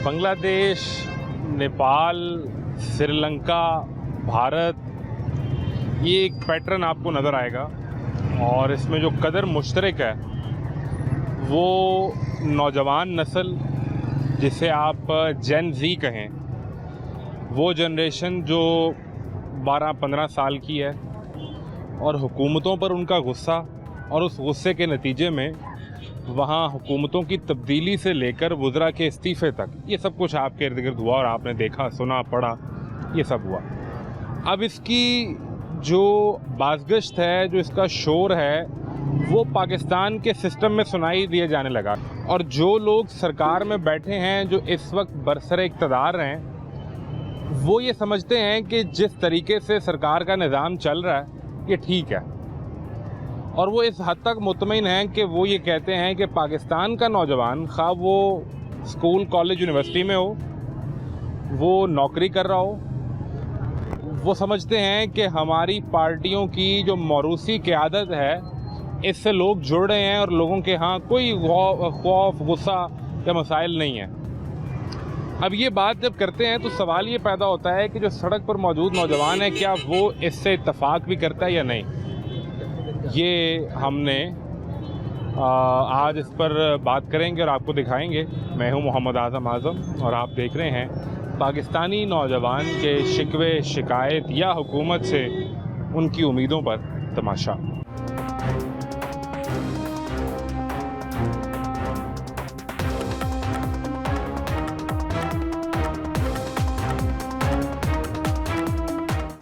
बांग्लादेश, नेपाल, श्रीलंका, भारत, ये एक पैटर्न आपको नज़र आएगा और इसमें जो कदर मुश्तरक है वो नौजवान नस्ल, जिसे आप जेन ज़ी कहें, वो जनरेशन जो 12-15 साल की है और हुकूमतों पर उनका गुस्सा और उस गुस्से के नतीजे में वहाँ हुकूमतों की तब्दीली से लेकर वज़रा के इस्तीफ़े तक ये सब कुछ आपके इर्द गिर्द हुआ और आपने देखा, सुना, पढ़ा, ये सब हुआ। अब इसकी जो बाज़गश्त है, जो इसका शोर है, वो पाकिस्तान के सिस्टम में सुनाई दिए जाने लगा और जो लोग सरकार में बैठे हैं, जो इस वक्त बरसर इक़्तिदार हैं, वो ये समझते हैं कि जिस तरीके से सरकार का निज़ाम चल रहा है ये ठीक है और वो इस हद तक मुतमईन हैं कि वो ये कहते हैं कि पाकिस्तान का नौजवान, खा वो स्कूल, कॉलेज, यूनिवर्सिटी में हो, वो नौकरी कर रहा हो, वो समझते हैं कि हमारी पार्टियों की जो मौरूसी क़यादत है इससे लोग जुड़ रहे हैं और लोगों के यहाँ कोई खौफ, गुस्सा या मसाइल नहीं है। अब ये बात जब करते हैं तो सवाल ये पैदा होता है कि जो सड़क पर मौजूद नौजवान है, क्या वो इससे इत्तफाक भी करता है या नहीं। ये हमने आज इस पर बात करेंगे और आपको दिखाएंगे। मैं हूँ मोहम्मद आज़म और आप देख रहे हैं पाकिस्तानी नौजवान के शिकवे, शिकायत या हुकूमत से उनकी उम्मीदों पर तमाशा।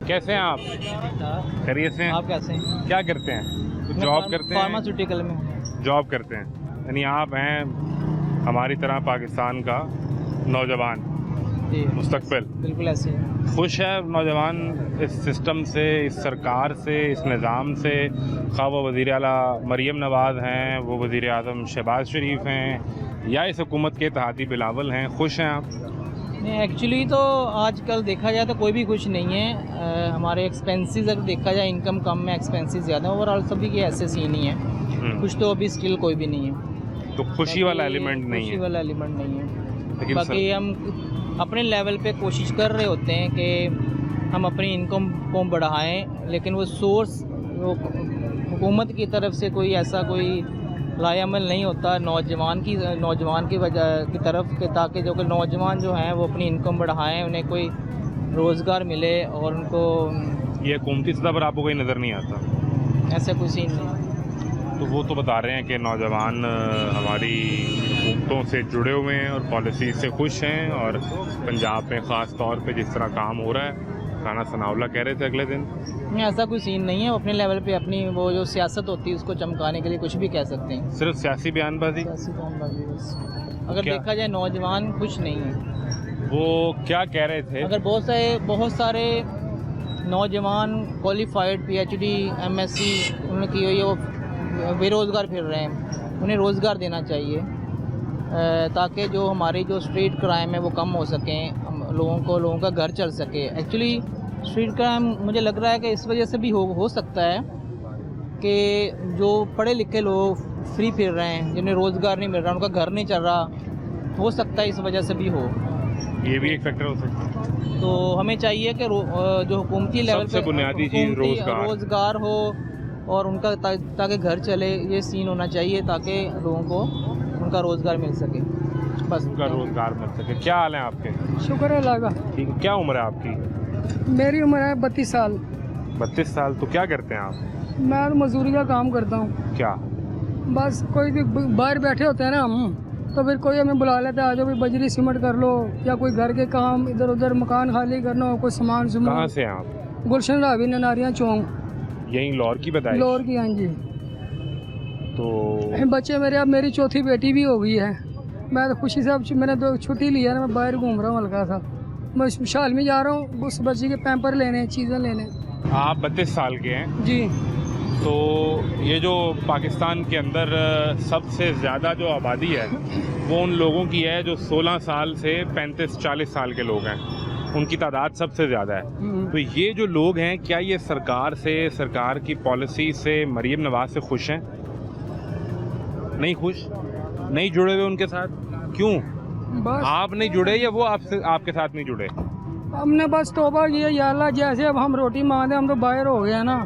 कैसे हैं आप? खैरियत से हैं? आप कैसे हैं? क्या करते हैं? कुछ जॉब करते हैं? फार्मास्यूटिकल में जॉब करते हैं, यानी आप हैं हमारी तरह पाकिस्तान का नौजवान मुस्तकबिल। बिल्कुल ऐसे है। खुश है नौजवान इस सिस्टम से, इस सरकार से, इस निज़ाम से, खा वो वज़ीर आला मरीम नवाज़ हैं, वो वज़ीर आज़म शहबाज शरीफ हैं या इस हुकूमत के इत्तेहादी बिलावल हैं, खुश हैं आप? नहीं, एक्चुअली तो आजकल देखा जाए तो कोई भी खुश नहीं है। हमारे एक्सपेंसेस अगर देखा जाए, इनकम कम है, एक्सपेंसेस ज़्यादा है, ओवरऑल सभी के ऐसे सीन ही है। खुश तो अभी स्टिल कोई भी नहीं है, तो खुशी वाला एलिमेंट नहीं है। खुशी वाला एलिमेंट नहीं है। लेकिन बाकी हम अपने लेवल पे कोशिश कर रहे होते हैं कि हम अपनी इनकम को बढ़ाएं, लेकिन वो सोर्स वो हुकूमत की तरफ से कोई ऐसा कोई लायामल नहीं होता नौजवान की वजह की तरफ के, ताकि जो कि नौजवान जो हैं वो अपनी इनकम बढ़ाएं, उन्हें कोई रोज़गार मिले और उनको ये हुकूमती सतह पर आपको कोई नज़र नहीं आता? ऐसा कोई सीन नहीं। तो वो तो बता रहे हैं कि नौजवान हमारी हुकूमतों से जुड़े हुए हैं और पॉलिसी से खुश हैं और पंजाब में ख़ास तौर पे जिस तरह काम हो रहा है, राना सनाउल्लाह कह रहे थे अगले दिन। नहीं, ऐसा कोई सीन नहीं है। अपने लेवल पे अपनी वो जो सियासत होती है उसको चमकाने के लिए कुछ भी कह सकते हैं। सिर्फ सियासी बयानबाजी? सियासी बयानबाजी बस। अगर क्या? देखा जाए नौजवान खुश नहीं है। वो क्या कह रहे थे? अगर बहुत सारे नौजवान क्वालिफाइड PhD MSc उन्होंने की हुई है, वो बेरोज़गार फिर रहे हैं, उन्हें रोज़गार देना चाहिए ताकि जो हमारी जो स्ट्रीट क्राइम है वो कम हो सकें, लोगों का घर चल सके। एक्चुअली स्ट्रीट क्राइम मुझे लग रहा है कि इस वजह से भी हो सकता है कि जो पढ़े लिखे लोग फ्री फिर रहे हैं, जिन्हें रोज़गार नहीं मिल रहा, उनका घर नहीं चल रहा, हो सकता है इस वजह से भी हो। ये भी एक फैक्टर हो सकता है। तो हमें चाहिए कि जो हुकूमती लेवल पे बुनियादी चीज़ रोज़गार हो और उनका ताकि घर चले, ये सीन होना चाहिए ताकि लोगों को उनका रोज़गार मिल सके, बस उनका रोज़गार मिल सके। क्या हाल है आपके? शुक्र है अल्लाह का। ठीक है। क्या उम्र है आपकी? मेरी उम्र है 32 साल। 32 साल। तो क्या करते हैं आप? मैं मजदूरी का काम करता हूँ। क्या? बस कोई भी बाहर बैठे होते हैं ना हम, तो फिर कोई हमें बुला लेता है, आ जाओ भी बजरी सीमेंट कर लो, या कोई घर के काम, इधर उधर मकान खाली करना हो, कोई सामान। कहाँ से हैं आप? गुलशन रावी, ननारियाँ चौक, यहीं लाहौर की बताई? लाहौर की। हाँ जी। तो बच्चे मेरे, अब मेरी चौथी बेटी भी हो गई है। मैं तो खुशी से अब मैंने तो छुट्टी ली है ना, मैं बाहर घूम रहा हूँ हल्का सा। मैं शाल में जा रहा हूँ उस बच्चे के पैम्पर लेने, चीज़ें लेने। आप 32 साल के हैं जी। तो ये जो पाकिस्तान के अंदर सबसे ज़्यादा जो आबादी है वो उन लोगों की है जो 16 साल से 35-40 साल के लोग हैं, उनकी तादाद सबसे ज़्यादा है। तो ये जो लोग हैं, क्या ये सरकार से, सरकार की पॉलिसी से, मरीम नवाज़ से खुश हैं? नहीं खुश, नहीं जुड़े हुए उनके साथ। क्यों? बस आप नहीं जुड़े या वो आपसे आपके साथ नहीं जुड़े? हमने बस तौबा किया, या अल्लाह जैसे अब हम रोटी मांगते हैं, हम तो बाहर हो गए ना,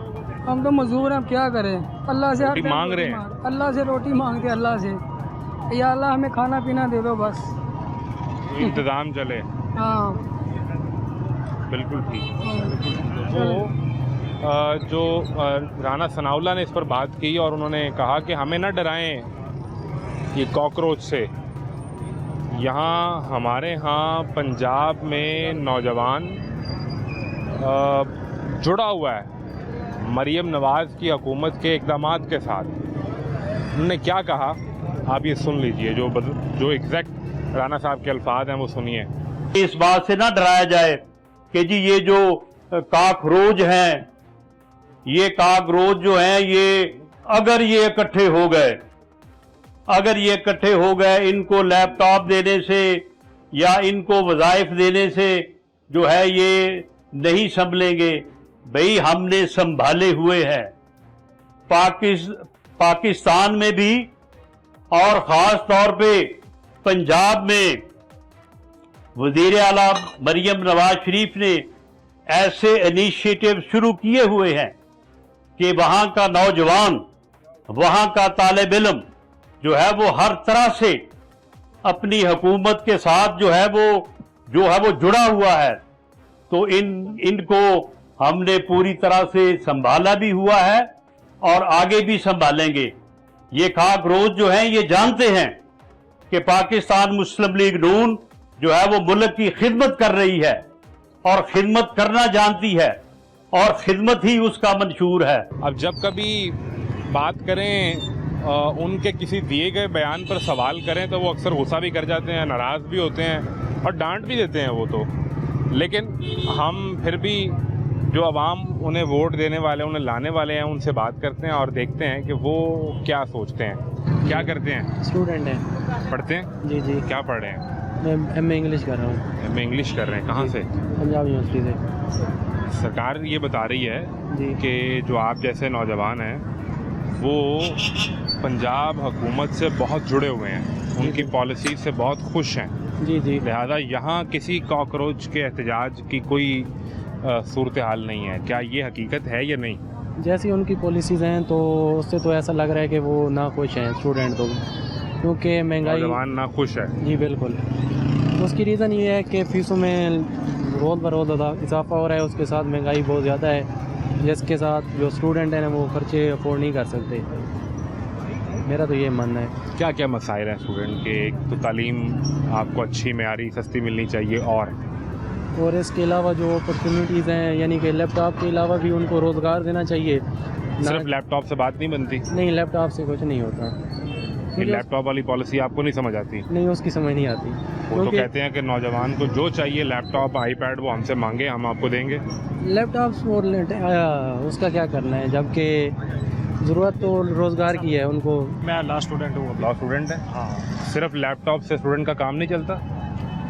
हम तो मजदूर हैं, अब क्या करें। अल्लाह से हर रोटी टाइम मांग रहे हैं? अल्लाह से रोटी मांगते हैं, अल्लाह से, या अल्लाह हमें खाना पीना दे दो बस। इंतज़ाम चले। हाँ बिल्कुल ठीक। तो जो राना सनाउल्लाह ने इस पर बात की और उन्होंने कहा कि हमें न डराएं ये कॉकरोच से। यहाँ हमारे यहाँ पंजाब में नौजवान जुड़ा हुआ है मरीम नवाज़ की हुकूमत के इक़दामात के साथ। उन्होंने क्या कहा आप ये सुन लीजिए, जो एग्जैक्ट राना साहब के अल्फाज हैं वो सुनिए। इस बात से ना डराया जाए कि जी ये जो काकरोच हैं, ये काकरोच जो हैं, ये अगर ये इकट्ठे हो गए, इनको लैपटॉप देने से या इनको वज़ाइफ देने से जो है ये नहीं संभलेंगे। भाई हमने संभाले हुए हैं पाकिस्तान में भी, और ख़ास तौर पे पंजाब में वज़ीर आला मरीम नवाज शरीफ ने ऐसे इनिशिएटिव शुरू किए हुए हैं कि वहाँ का नौजवान, वहाँ का तालिब इल्म जो है वो हर तरह से अपनी हुकूमत के साथ जो है वो जुड़ा हुआ है। तो इनको हमने पूरी तरह से संभाला भी हुआ है और आगे भी संभालेंगे। ये काकरोच जो हैं ये जानते हैं कि पाकिस्तान मुस्लिम लीग नून जो है वो मुल्क की खिदमत कर रही है और खिदमत करना जानती है और खिदमत ही उसका मंशूर है। अब जब कभी बात करें उनके किसी दिए गए बयान पर सवाल करें तो वो अक्सर गुस्सा भी कर जाते हैं, नाराज़ भी होते हैं और डांट भी देते हैं वो तो। लेकिन हम फिर भी जो अवाम उन्हें वोट देने वाले, उन्हें लाने वाले हैं, उनसे बात करते हैं और देखते हैं कि वो क्या सोचते हैं, क्या करते हैं। स्टूडेंट हैं। पढ़ते हैं? जी जी। क्या पढ़ रहे हैं? मैं एम ए इंग्लिश कर रहा हूँ। मैं इंग्लिश कर रहे हैं। कहाँ से? पंजाब यूनिवर्सिटी से। सरकार ये बता रही है जी कि जो आप जैसे नौजवान हैं वो पंजाब हुकूमत से बहुत जुड़े हुए हैं, उनकी पॉलिसी से बहुत खुश हैं। जी जी। लिहाजा यहाँ किसी कॉकरोच के एहतजाज की कोई सूरत हाल नहीं है। क्या ये हकीकत है या नहीं? जैसी उनकी पॉलिसीज़ हैं तो उससे तो ऐसा लग रहा है कि वो ना खुश हैं स्टूडेंट तो, क्योंकि महंगाई। नौजवान ना खुश है? जी बिल्कुल। उसकी रीज़न ये है कि फ़ीसों में रोज़ ब रोज़ इजाफा हो रहा है, उसके साथ महंगाई बहुत ज़्यादा है, जिसके साथ जो स्टूडेंट हैं वो खर्चे अफोर्ड नहीं कर सकते। मेरा तो ये मानना है। क्या क्या मसाइल हैं स्टूडेंट के? एक तो तालीम आपको अच्छी, मेयारी, सस्ती मिलनी चाहिए और इसके अलावा जो अपॉर्चुनिटीज़ हैं, यानी कि लैपटॉप के अलावा भी उनको रोज़गार देना चाहिए। सिर्फ लैपटॉप से बात नहीं बनती? नहीं, लैपटॉप से कुछ नहीं होता। ये लैपटॉप वाली पॉलिसी आपको नहीं समझ आती? नहीं, उसकी समझ नहीं आती। वो तो कहते हैं कि नौजवान को जो चाहिए लैपटॉप, आईपैड, वो हमसे मांगे, हम आपको देंगे। लैपटॉप और उसका क्या करना है, जबकि ज़रूरत तो रोज़गार की है उनको। मैं लॉ स्टूडेंट हूँ। लॉ स्टूडेंट है? हाँ। सिर्फ लैपटॉप से स्टूडेंट का काम नहीं चलता?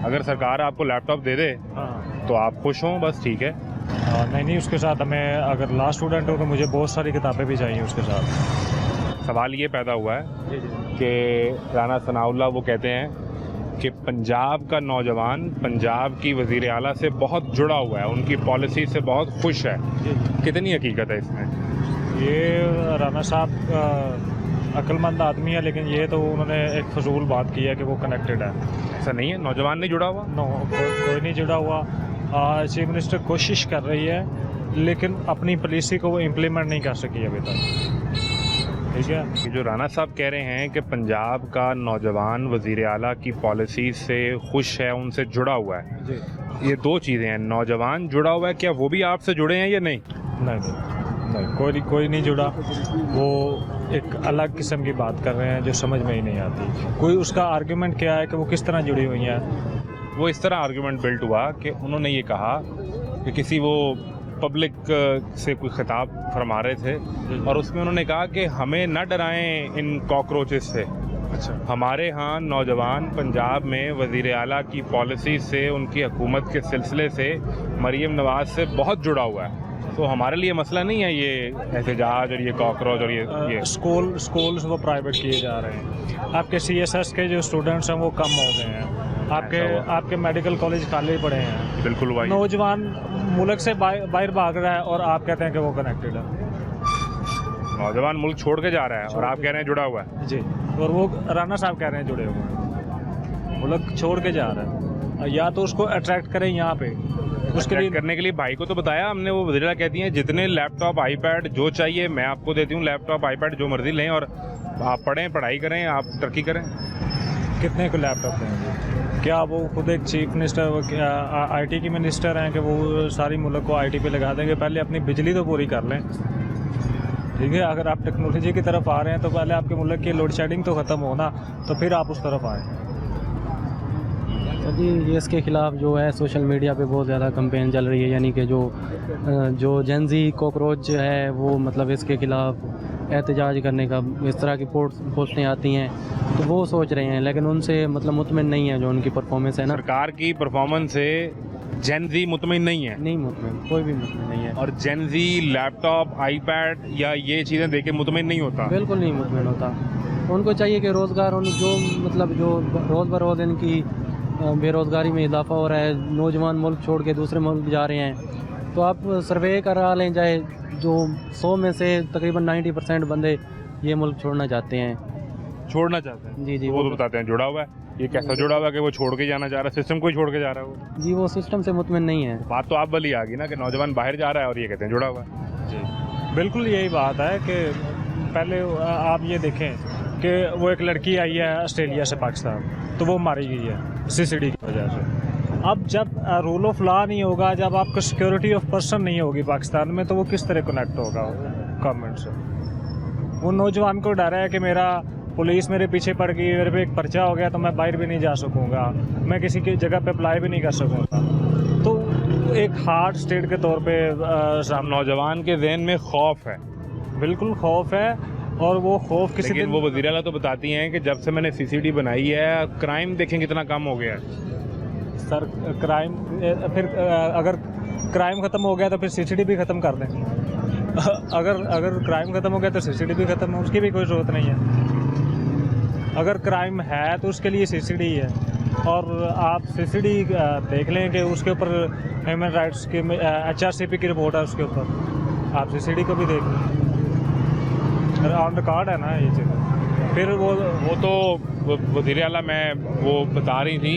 अगर सरकार आपको लैपटॉप दे दे हाँ। तो आप खुश हों, बस ठीक है? नहीं, उसके साथ हमें, अगर लॉ स्टूडेंट हो तो मुझे बहुत सारी किताबें भी चाहिए उसके साथ। सवाल ये पैदा हुआ है कि राना सनाउल्लाह वो कहते हैं कि पंजाब का नौजवान पंजाब की वज़ीर आला से बहुत जुड़ा हुआ है, उनकी पॉलिसी से बहुत खुश है। कितनी हकीकत है इसमें? ये राना साहब अक्लमंद आदमी है, लेकिन ये तो उन्होंने एक फजूल बात की है कि वो कनेक्टेड है। ऐसा नहीं है? नौजवान नहीं जुड़ा हुआ? नो, कोई नहीं जुड़ा हुआ। चीफ मिनिस्टर कोशिश कर रही है, लेकिन अपनी पॉलिसी को वो इम्प्लीमेंट नहीं कर सकी अभी तक। ठीक है। कि जो राना साहब कह रहे हैं कि पंजाब का नौजवान वज़ीर आला की पॉलिसी से खुश है, उनसे जुड़ा हुआ है, जी। ये दो चीज़ें हैं। नौजवान जुड़ा हुआ है, क्या वो भी आपसे जुड़े हैं या नहीं? नहीं, कोई नहीं जुड़ा। वो एक अलग किस्म की बात कर रहे हैं जो समझ में ही नहीं आती। कोई उसका आर्गुमेंट क्या है कि वो किस तरह जुड़ी हुई हैं? वो इस तरह आर्गुमेंट बिल्ट हुआ कि उन्होंने ये कहा कि किसी वो पब्लिक से कोई खिताब फरमा रहे थे और उसमें उन्होंने कहा कि हमें न डराएं इन कॉकरोचेस से। अच्छा। हमारे यहाँ नौजवान पंजाब में वज़ीर आला की पॉलिसी से, उनकी हुकूमत के सिलसिले से, मरीम नवाज़ से बहुत जुड़ा हुआ है, तो हमारे लिए मसला नहीं है ये एहतजाज और ये कॉकरोच और ये स्कूल्स वो प्राइवेट किए जा रहे हैं। आपके CSS के जो स्टूडेंट्स हैं वो कम हो गए हैं। आपके मेडिकल कॉलेज खाली पड़े हैं, बिल्कुल भाई। नौजवान मुल्क से बाहर भाग रहा है और आप कहते हैं कि वो कनेक्टेड है। नौजवान मुल्क छोड़ के जा रहा है और आप कह रहे हैं जुड़ा हुआ है। जी, और वो राना साहब कह रहे हैं जुड़े हुए हैं। मुल्क छोड़ के जा रहा है, या तो उसको अट्रैक्ट करें यहाँ पे, उसके लिए करने के लिए भाई को तो बताया हमने, वो वज़ीरा कहती हैं जितने लैपटॉप आईपैड जो चाहिए मैं आपको देती हूँ, लैपटॉप आईपैड जो मर्जी लें और आप पढ़ें, पढ़ाई करें, आप तरक्की करें। कितने को लैपटॉप देंगे? क्या वो खुद एक चीफ मिनिस्टर आईटी की मिनिस्टर हैं कि वो सारी मुल्क को आईटी पे लगा देंगे? पहले अपनी बिजली तो पूरी कर लें, ठीक है। अगर आप टेक्नोलॉजी की तरफ आ रहे हैं तो पहले आपके मुल्क की लोड शेडिंग तो ख़त्म हो ना, तो फिर आप उस तरफ आएँ। तो जी ये इसके ख़िलाफ़ जो है सोशल मीडिया पे बहुत ज़्यादा कैंपेन चल रही है, यानी कि जो जेनजी कॉकरोच है वो मतलब इसके ख़िलाफ़ एहतजाज करने का इस तरह की पोस्टें आती हैं, तो वो सोच रहे हैं, लेकिन उनसे मतलब मुतमिन नहीं है जो उनकी परफॉर्मेंस है ना। सरकार की परफॉर्मेंस से जेनजी मुतमिन नहीं है, नहीं मुतमिन, कोई भी मुतमिन नहीं है। और जेनजी लैपटॉप आईपैड या ये चीज़ें देके मुतमिन नहीं होता, बिल्कुल नहीं मुतमिन होता। उनको चाहिए कि रोज़गार, उन जो मतलब जो रोज़ बरोज़ इनकी बेरोज़गारी में इजाफा हो रहा है, नौजवान मुल्क छोड़ के दूसरे मुल्क जा रहे हैं, तो आप सर्वे करा लें, चाहे जो 100 में से तकरीबन 90% बंदे ये मुल्क छोड़ना चाहते हैं। छोड़ना चाहते हैं जी जी, वो तो बताते हैं जुड़ा हुआ है। ये कैसा जुड़ा हुआ है कि वो छोड़ के जाना चाह रहा है, सिस्टम को ही छोड़ के जा रहा है वो। जी वो सिस्टम से मुतमिन नहीं है। बात तो आप वाली आ गई ना कि नौजवान बाहर जा रहा है और ये कहते हैं जुड़ा हुआ है। जी बिल्कुल यही बात है कि पहले आप ये देखें कि वो एक लड़की आई है ऑस्ट्रेलिया से पाकिस्तान, तो वो मारी गई है सीसीडी की वजह से। अब जब रूल ऑफ लॉ नहीं होगा, जब आपको सिक्योरिटी ऑफ पर्सन नहीं होगी पाकिस्तान में, तो वो किस तरह कनेक्ट होगा गवर्नमेंट से? वो नौजवान को डर है कि मेरा पुलिस मेरे पीछे पड़ गई, मेरे पे एक पर्चा हो गया तो मैं बाहर भी नहीं जा सकूँगा, मैं किसी की जगह पे अप्लाई भी नहीं कर सकूँगा। तो एक हार्ड स्टेट के तौर पे नौजवान के जहन में खौफ है, बिल्कुल खौफ है, और वो खौफ किसी लेकिन वो वज़ीर आला तो बताती हैं कि जब से मैंने सीसीडी बनाई है क्राइम देखें कितना कम हो गया है। सर क्राइम फिर अगर क्राइम ख़त्म हो गया तो फिर सीसीडी भी ख़त्म कर दें। अगर क्राइम ख़त्म हो गया तो सीसीडी भी ख़त्म है, उसकी भी कोई ज़रूरत नहीं है। अगर क्राइम है तो उसके लिए सीसीडी है, और आप सीसीडी देख लें कि उसके ऊपर ह्यूमन राइट्स के HRCP की रिपोर्ट है, उसके ऊपर आप सीसीडी को भी देख लें, ऑन रिकॉर्ड है ना ये चीज़। फिर वो तो वज़ीर आला में वो बता रही थी,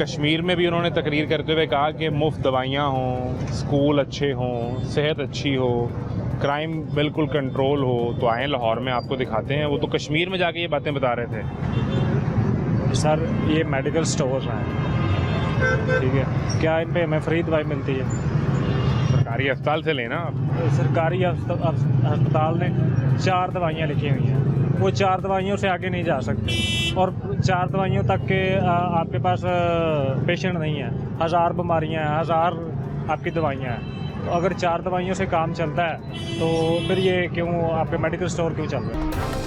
कश्मीर में भी उन्होंने तकरीर करते हुए कहा कि मुफ्त दवाइयाँ हों, स्कूल अच्छे हों, सेहत अच्छी हो, क्राइम बिल्कुल कंट्रोल हो, तो आए लाहौर में आपको दिखाते हैं। वो तो कश्मीर में जाके ये बातें बता रहे थे। सर ये मेडिकल स्टोर हैं, ठीक है, क्या इन पे हमें फ्री दवाई मिलती है? सरकारी अस्पताल से लेना। सरकारी अस्पताल ने 4 दवाइयाँ लिखी हुई हैं, वो 4 दवाइयों से आगे नहीं जा सकते, और 4 दवाइयों तक के आपके पास पेशेंट नहीं है। 1000 बीमारियाँ हैं, 1000 आपकी दवाइयाँ हैं, तो अगर 4 दवाइयों से काम चलता है तो फिर ये क्यों आपके मेडिकल स्टोर क्यों चल रहे हैं?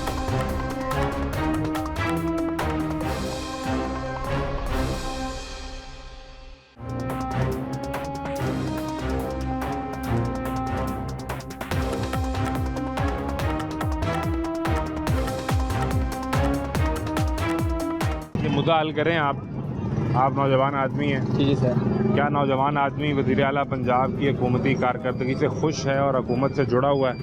मुद्दा हल करें आप नौजवान आदमी हैं। जी सर। क्या नौजवान आदमी वज़ीर आला पंजाब की हुकूमती कारकर्दगी से खुश है और हुकूमत से जुड़ा हुआ है?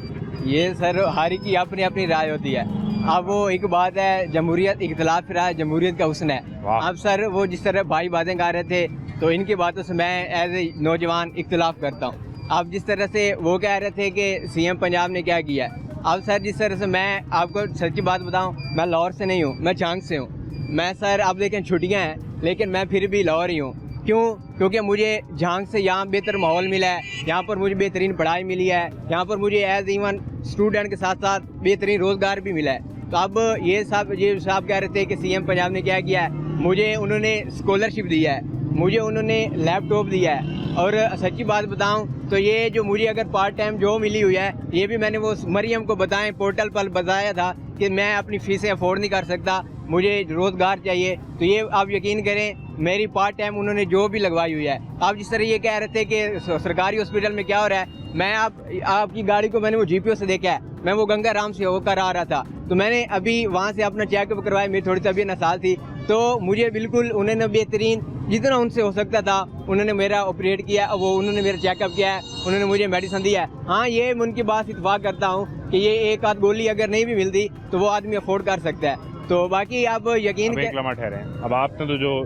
ये सर हर की अपनी अपनी राय होती है। अब वो एक बात है, जमहूरियत इख्तलाफ रहा है, जमहूरियत का हुस्न है। अब सर वो जिस तरह भाई बातें कर रहे थे, तो इनकी बातों से मैं एज ए नौजवान इख्तलाफ करता हूँ। अब जिस तरह से वो कह रहे थे कि CM पंजाब ने क्या किया है, अब सर जिस तरह से मैं आपको सच्ची बात बताऊँ, मैं लाहौर से नहीं हूँ, मैं झांग से हूँ। मैं सर अब लेकिन छुट्टियाँ हैं, लेकिन मैं फिर भी लाहौर ही हूँ। क्यों? क्योंकि मुझे झांग से यहाँ बेहतर माहौल मिला है, यहाँ पर मुझे बेहतरीन पढ़ाई मिली है, यहाँ पर मुझे एज इवन स्टूडेंट के साथ साथ बेहतरीन रोज़गार भी मिला है। तो अब ये साहब कह रहे थे कि CM पंजाब ने क्या किया है, मुझे उन्होंने स्कॉलरशिप दिया है, मुझे उन्होंने लैपटॉप दिया है, और सच्ची बात बताऊं तो ये जो मुझे अगर पार्ट टाइम जॉब मिली हुई है, ये भी मैंने वो मरियम को बताएं पोर्टल पर बताया था कि मैं अपनी फ़ीसें अफोर्ड नहीं कर सकता, मुझे रोज़गार चाहिए। तो ये आप यकीन करें, मेरी पार्ट टाइम उन्होंने जो भी लगवाई हुई है। आप जिस तरह ये कह रहे थे कि सरकारी हॉस्पिटल में क्या हो रहा है, मैं आपकी गाड़ी को मैंने वो जीपीओ से देखा है, मैं वो गंगा राम से होकर आ रहा था, तो मैंने अभी वहाँ से अपना चेकअप करवाया, मेरी थोड़ी तबीयत नासाज थी, तो मुझे बिल्कुल उन्होंने बेहतरीन जितना उनसे हो सकता था उन्होंने मेरा ऑपरेट किया, वो उन्होंने मेरा चेकअप किया है, उन्होंने मुझे मेडिसिन दिया है। हाँ, ये मैं उनकी बात इत्तेफाक करता हूँ कि ये एक आध गोली अगर नहीं भी मिलती तो वो आदमी अफोर्ड कर सकता है। तो बाकी आप यकीन एक लम्हा ठहरे, अब आपने तो जो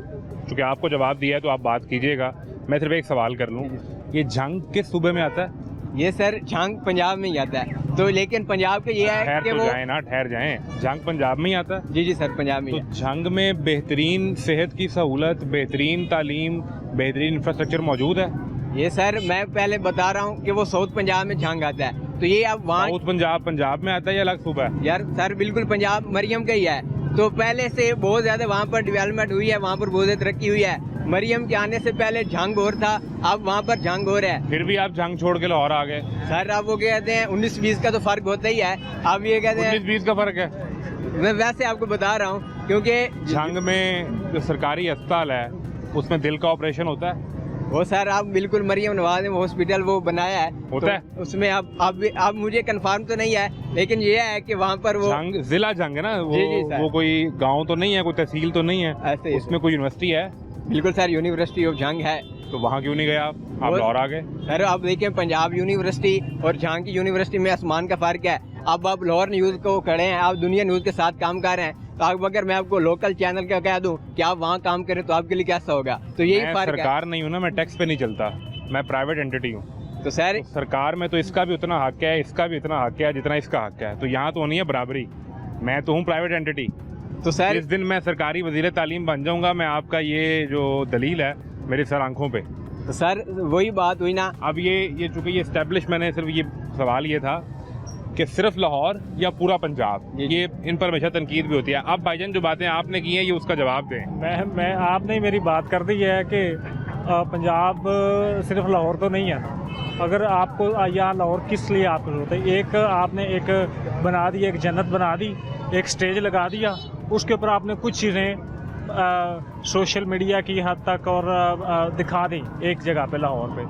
चूँकि आपको जवाब दिया है तो आप बात कीजिएगा, मैं सिर्फ एक सवाल कर लूँ, ये झंग किस सूबे में आता है? ये सर झंग पंजाब में ही आता है, तो लेकिन पंजाब के ये है कि वो ठहर जाएं, झंग पंजाब में ही आता है? जी सर, पंजाब में। तो झंग में बेहतरीन सेहत की सहूलत, बेहतरीन तालीम, बेहतरीन इंफ्रास्ट्रक्चर मौजूद है? ये सर मैं पहले बता रहा हूँ कि वो साउथ पंजाब में झंग आता है, तो ये अब वहाँ साउथ पंजाब में आता है या अलग सूबा है? यार सर बिल्कुल पंजाब मरियम का ही है, तो पहले से बहुत ज्यादा वहाँ पर डेवलपमेंट हुई है, वहाँ पर बहुत ज्यादा तरक्की हुई है। मरियम के आने से पहले झंग और था, अब वहाँ पर झंग और है। फिर भी आप झंग छोड़ के लाहौर आ गए? सर अब वो कहते हैं 19-20 का तो फर्क होता ही है, अब ये कहते हैं 19-20 का फर्क है। मैं वैसे आपको बता रहा हूँ क्योंकि झंग में जो सरकारी अस्पताल है उसमें दिल का ऑपरेशन होता है? वो सर आप बिल्कुल मरियम नवाज हॉस्पिटल वो बनाया है, होता है तो उसमें अब मुझे कंफर्म तो नहीं है, लेकिन ये है कि वहाँ पर वो झंग जिला झंग है ना वो? जी सर। वो कोई गांव तो नहीं है, कोई तहसील तो नहीं है, ऐसे उसमें कोई यूनिवर्सिटी है? बिल्कुल सर, यूनिवर्सिटी ऑफ झंग है। तो वहाँ क्यों नहीं गए आप लाहौर आ गए? सर आप देखिए पंजाब यूनिवर्सिटी और झंग की यूनिवर्सिटी में आसमान का फर्क है। अब आप लाहौर न्यूज़ को खड़े हैं, आप दुनिया न्यूज़ के साथ काम कर रहे हैं, तो अब अगर मैं आपको लोकल चैनल का कह दूं कि आप वहाँ काम करें तो आपके लिए कैसा होगा? तो यही फर्क है। सरकार नहीं हूँ ना, मैं टैक्स पे नहीं चलता, मैं प्राइवेट एंटिटी हूँ। तो सर सरकार में तो इसका भी उतना हक है, इसका भी इतना हक है जितना इसका हक है, तो यहाँ तो होनी है बराबरी। मैं तो हूँ प्राइवेट एंटिटी। तो सर जिस दिन मैं सरकारी वजीर तालीम बन जाऊँगा, मैं आपका ये जो दलील है मेरी सर आंखों पे। तो सर वही बात हुई ना। अब ये चूँकि ये इस्टेब्लिश, मैंने सिर्फ ये सवाल ये था कि सिर्फ लाहौर या पूरा पंजाब, ये इन पर हमेशा तनकीद भी होती है। अब भाईजान जो बातें आपने की हैं ये उसका जवाब दें। मैं आपने मेरी बात कर दी है कि पंजाब सिर्फ लाहौर तो नहीं है ना। अगर आपको यहाँ लाहौर किस लिए आपको जरूरत है? एक आपने एक बना दी, एक जन्नत बना दी, एक स्टेज लगा दिया, उसके ऊपर आपने कुछ चीज़ें सोशल मीडिया की हद तक और दिखा दी एक जगह पे लाहौर पे।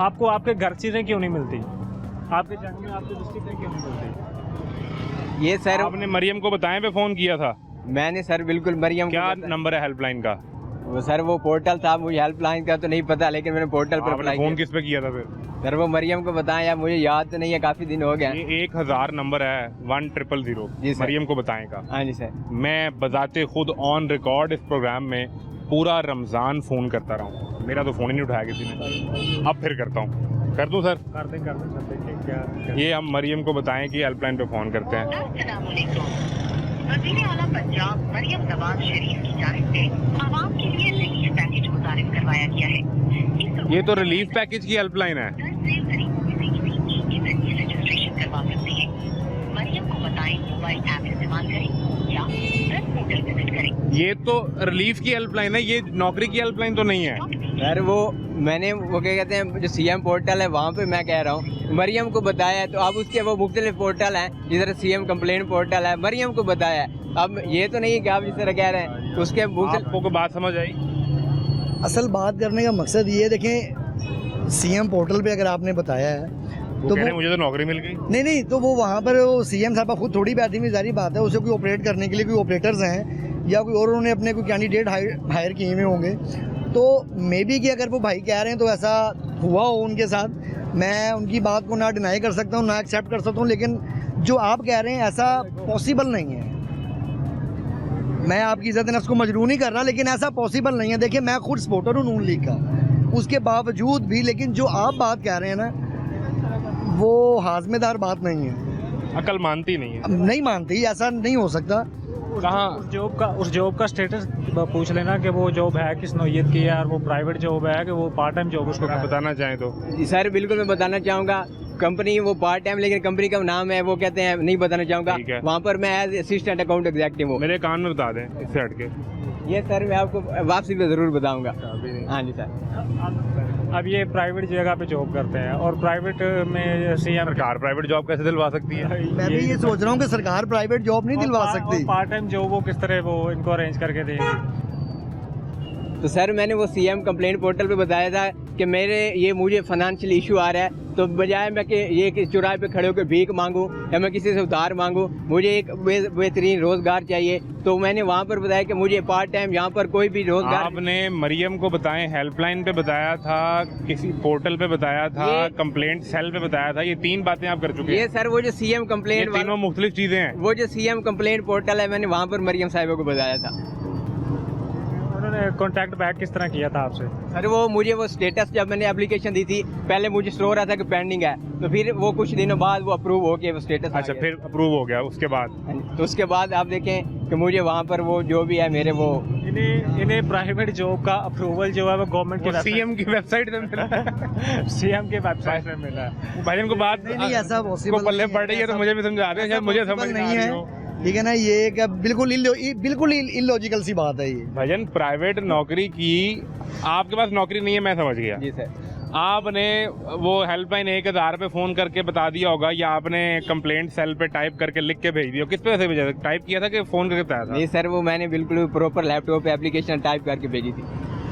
आपको आपके घर चीज़ें क्यों नहीं मिलती? आपके जंग में आपके डिस्ट्रिक्ट में क्यों नहीं मिलती? ये सर आपने मरियम को बताएं पे फ़ोन किया था? मैंने सर बिल्कुल मरियम क्या नंबर है हेल्पलाइन का? वो सर वो पोर्टल था, मुझे हेल्पलाइन का तो नहीं पता, लेकिन मैंने पोर्टल पर अप्लाई फ़ोन किस पे किया था फिर? सर वो मरियम को बताएं, यार मुझे याद तो नहीं है, काफ़ी दिन हो गए। ये 1000 नंबर है 1000 मरियम को बताएं का। हाँ जी सर। मैं बजाते खुद ऑन रिकॉर्ड इस प्रोग्राम में पूरा रमज़ान फ़ोन करता रहा हूँ, मेरा तो फ़ोन ही नहीं उठाया किसी ने। अब फिर करता हूँ, कर दूँ सर? कर दें क्या? ये हम मरियम को बताएं कि हेल्पलाइन पे फ़ोन करते हैं। वज़ीर आला पंजाब मरियम नवाज शरीफ की जानिब से आवाम के लिए रिलीफ पैकेज मुतारिफ करवाया गया है। ये तो रिलीफ पैकेज की हेल्पलाइन है। रजिस्ट्रेशन करवा सकते हैं। मरियम को बताएं मोबाइल ऐप इस्तेमाल करें या प्रेस पोर्टल विजिट करें। ये तो रिलीफ की हेल्पलाइन है, ये नौकरी की हेल्पलाइन तो नहीं है। सर वो मैंने वो क्या कहते हैं जो सीएम पोर्टल है वहाँ पे मैं कह रहा हूँ मरियम को बताया है, तो अब उसके वो मुख्तलिफ पोर्टल हैं, जिस तरह सीएम कंप्लेंट पोर्टल है, मरियम को बताया है। अब ये तो नहीं है कि आप जिस तरह कह रहे हैं उसके आपको को बात समझ आई? असल बात करने का मकसद ये है, देखें सीएम पोर्टल पे अगर आपने बताया है तो मुझे तो नौकरी मिल गई। नहीं तो वो वहाँ पर वो सीएम साहब खुद थोड़ी बैठी हुई, जारी बात है, उसे कोई ऑपरेट करने के लिए कोई ऑपरेटर्स हैं या कोई और उन्होंने अपने कोई कैंडिडेट हायर किए हुए होंगे, तो मे बी कि अगर वो भाई कह रहे हैं तो ऐसा हुआ हो उनके साथ, मैं उनकी बात को ना डिनाई कर सकता हूँ ना एक्सेप्ट कर सकता हूँ, लेकिन जो आप कह रहे हैं ऐसा पॉसिबल नहीं है। मैं आपकी इज्जत नफ्स को मजरूह नहीं कर रहा, लेकिन ऐसा पॉसिबल नहीं है। देखिए मैं खुद सपोर्टर हूँ नून लीग का, उसके बावजूद भी, लेकिन जो आप बात कह रहे हैं ना वो हाजमेदार बात नहीं है। अकल मानती नहीं है? नहीं मानती, ऐसा नहीं हो सकता। कहाँ उस जॉब का स्टेटस पूछ लेना कि वो जॉब है किस नौयत की है, और वो प्राइवेट जॉब है कि वो पार्ट टाइम जॉब, उसको बताना चाहें तो। सर बिल्कुल मैं बताना चाहूँगा, कंपनी वो पार्ट टाइम, लेकिन कंपनी का नाम है वो कहते हैं नहीं बताना चाहूँगा। वहाँ पर मैं एज असिस्टेंट अकाउंट एग्जीक्यूटिव हूँ। मेरे कान में बता दें इससे हट के। ये सर मैं आपको वापसी पे ज़रूर बताऊँगा। हाँ जी सर। अब ये प्राइवेट जगह पे जॉब करते हैं और प्राइवेट में सीएम सरकार प्राइवेट जॉब कैसे दिलवा सकती है? मैं भी ये सोच रहा हूँ कि सरकार प्राइवेट जॉब नहीं दिलवा सकती। पार्ट टाइम जॉब वो किस तरह वो इनको अरेंज करके देंगे? तो सर मैंने वो सीएम कंप्लेंट पोर्टल पे बताया था कि मुझे फाइनेंशियल इशू आ रहा है, तो बजाय मैं कि ये कि चौराहे पे खड़े होकर भीख मांगूं या मैं किसी से उधार मांगूं, मुझे एक बेहतरीन रोज़गार चाहिए। तो मैंने वहाँ पर बताया कि मुझे पार्ट टाइम यहाँ पर कोई भी रोज़गार। आपने मरियम को बताएं, हेल्पलाइन पे बताया था, किसी पोर्टल पे बताया था, कंप्लेंट सेल पे बताया था, ये 3 बातें आप कर चुके हैं। ये सर वो जो सीएम कंप्लेंट, तीनों मुख्तलिफ चीज़ें हैं। वो जो सीएम कंप्लेंट पोर्टल है, मैंने वहाँ पर मरियम साहिबा को बताया था। उन्होंने कांटेक्ट बैक किस तरह किया था आपसे? सर वो मुझे वो स्टेटस, जब मैंने एप्लीकेशन दी थी पहले मुझे शो हो रहा था कि पेंडिंग है, तो फिर वो कुछ दिनों बाद वो अप्रूव हो गया, वो स्टेटस। अच्छा, फिर अप्रूव हो गया, उसके बाद? तो उसके बाद आप देखें कि मुझे वहाँ पर वो जो भी है मेरे वो इन्हें प्राइवेट जॉब का अप्रूवल जो है वो गवर्नमेंट के सीएम की वेबसाइट से मिला। सीएम के वेबसाइट से मिला। भाई इनको बात नहीं ऐसा पॉसिबल पल्ले पड़ रही है, तो मुझे भी समझा रहे हैं, मुझे समझ नहीं है, ठीक है ना। ये एक बिल्कुल इलॉजिकल सी बात है ये। भजन, प्राइवेट नौकरी की, आपके पास नौकरी नहीं है, मैं समझ गया। जी सर। आपने वो हेल्पलाइन 1000 पे फ़ोन करके बता दिया होगा, या आपने कंप्लेंट सेल पे टाइप करके लिख के भेज दिया? किस पे से भेजा था? टाइप किया था कि फ़ोन करके बताया था? नहीं सर, वो मैंने बिल्कुल प्रॉपर लैपटॉप पे एप्लीकेशन टाइप करके भेजी थी।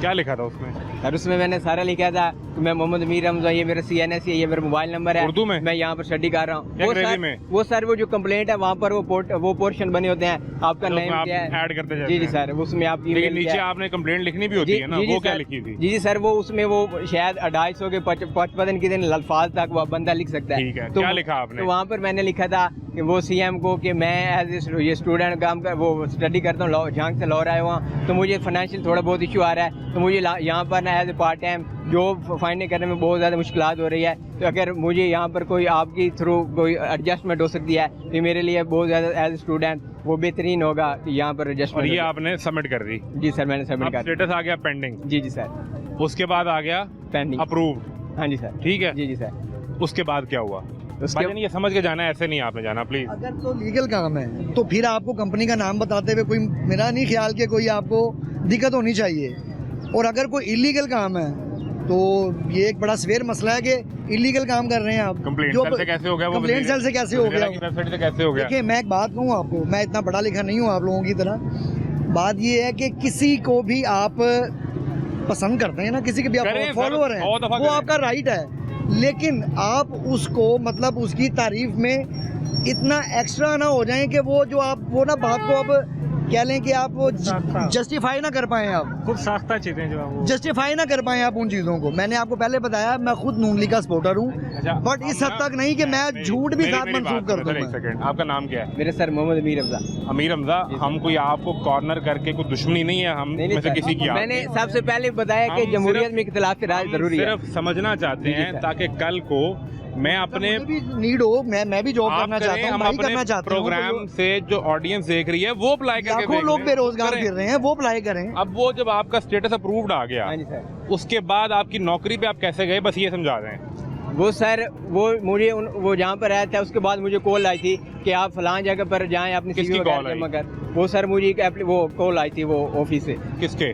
क्या लिखा था उसमें? सर उसमें मैंने सारा लिखा था कि मैं मोहम्मद अमीर हमजा, ये मेरा CNS है, ये मेरा मोबाइल नंबर है, उर्दू में? मैं यहाँ पर स्टडी कर रहा हूँ। वो सर वो जो कंप्लेंट है वहाँ पर वो पोर्शन बने होते हैं, आपका नेम क्या है, ऐड करते जाते जी जी हैं। सर, उसमें आप लेकिन नीचे आपने कंप्लेंट लिखनी भी होती है ना, वो क्या लिखी थी? जी जी सर, वो उसमें वो शायद 250 के 55 के दिन अल्फाज तक वो बंदा लिख सकता है। ठीक है, तो क्या लिखा आपने? तो वहाँ पर मैंने लिखा था कि वो CM को कि मैं एज ये स्टूडेंट काम कर वो स्टडी करता हूँ, झांग से लाहौर आया हुआ, तो मुझे फाइनेंशियल थोड़ा बहुत इशू आ रहा है, तो मुझे यहाँ पर ना as a part time job find करने में बहुत ज़्यादा मुश्किलात हो रही है। तो अगर मुझे यहाँ पर कोई आपकी थ्रू कोई एडजस्टमेंट हो सकती है तो मेरे लिए बहुत ज़्यादा एज ए स्टूडेंट वो बेहतरीन होगा कि यहाँ पर एडजस्टमेंट। और ये आपने सबमिट कर दी? जी सर, मैंने सबमिट कर स्टेटस आ गया पेंडिंग? जी जी सर। उसके बाद आ गया पेंडिंग अप्रूव? हाँ जी सर। ठीक है जी जी सर। उसके बाद क्या हुआ? भाईजान ये समझ के जाना है, ऐसे नहीं आपने जाना प्लीज। अगर तो लीगल काम है तो फिर आपको कंपनी का नाम बताते हुए कोई, मेरा नहीं ख्याल कि कोई आपको दिक्कत होनी चाहिए। और अगर कोई इलीगल काम है तो ये एक बड़ा सवेर मसला है कि इलीगल काम कर रहे हैं आप। कंप्लेंट सेल से कैसे हो गया? कंप्लेंट सेल से कैसे हो गया? वेबसाइट से कैसे हो गया? देखिए मैं एक बात कहूँ आपको, मैं इतना पढ़ा लिखा नहीं हूँ आप लोगों की तरह। बात ये है कि किसी को भी आप पसंद करते हैं ना, किसी के भी आप फॉलोअर हैं, वो आपका राइट है, लेकिन आप उसको मतलब उसकी तारीफ में इतना एक्स्ट्रा ना हो जाएं कि वो जो आप वो ना बात को आप कह लें कि आप वो जस्टिफाई ना कर पाएं, आप खूब साख्ता चीज़ें जो है वो जस्टिफाई ना कर पाएं आप उन चीज़ों को। मैंने आपको पहले बताया मैं खुद नून लीग का सपोर्टर हूँ, बट इस हद तक नहीं कि मैं झूठ भी साथ मंसूब कर दूँ। एक सेकंड, आपका नाम क्या है? मेरे सर मोहम्मद अमीर हमजा। अमीर हमजा, हम कोई आपको कॉर्नर करके कोई दुश्मनी नहीं है हम में से किसी की। मैंने सबसे पहले बताया कि जमहूरियत में इख्तिलाफ की राय जरूरी है, सिर्फ समझना चाहते हैं ताकि कल को मैं अपने भी नीड हो, मैं भी जॉब करना चाहता हूँ, भाई करना चाहता हूँ। प्रोग्राम से जो ऑडियंस देख रही है वो अप्लाई करके, लाखों लोग बेरोजगार फिर रहे हैं, वो अप्लाई करें। अब वो जब आपका स्टेटस अप्रूव्ड आ गया, उसके बाद आपकी नौकरी पे आप कैसे गए, बस ये समझा दें। वो सर वो मुझे वो जहाँ पर आया था उसके बाद मुझे कॉल आई थी कि आप फलां जगह पर जाएं अपनी किसकी कॉल आई? मगर वो सर मुझे वो कॉल आई थी वो ऑफिस से। किसके?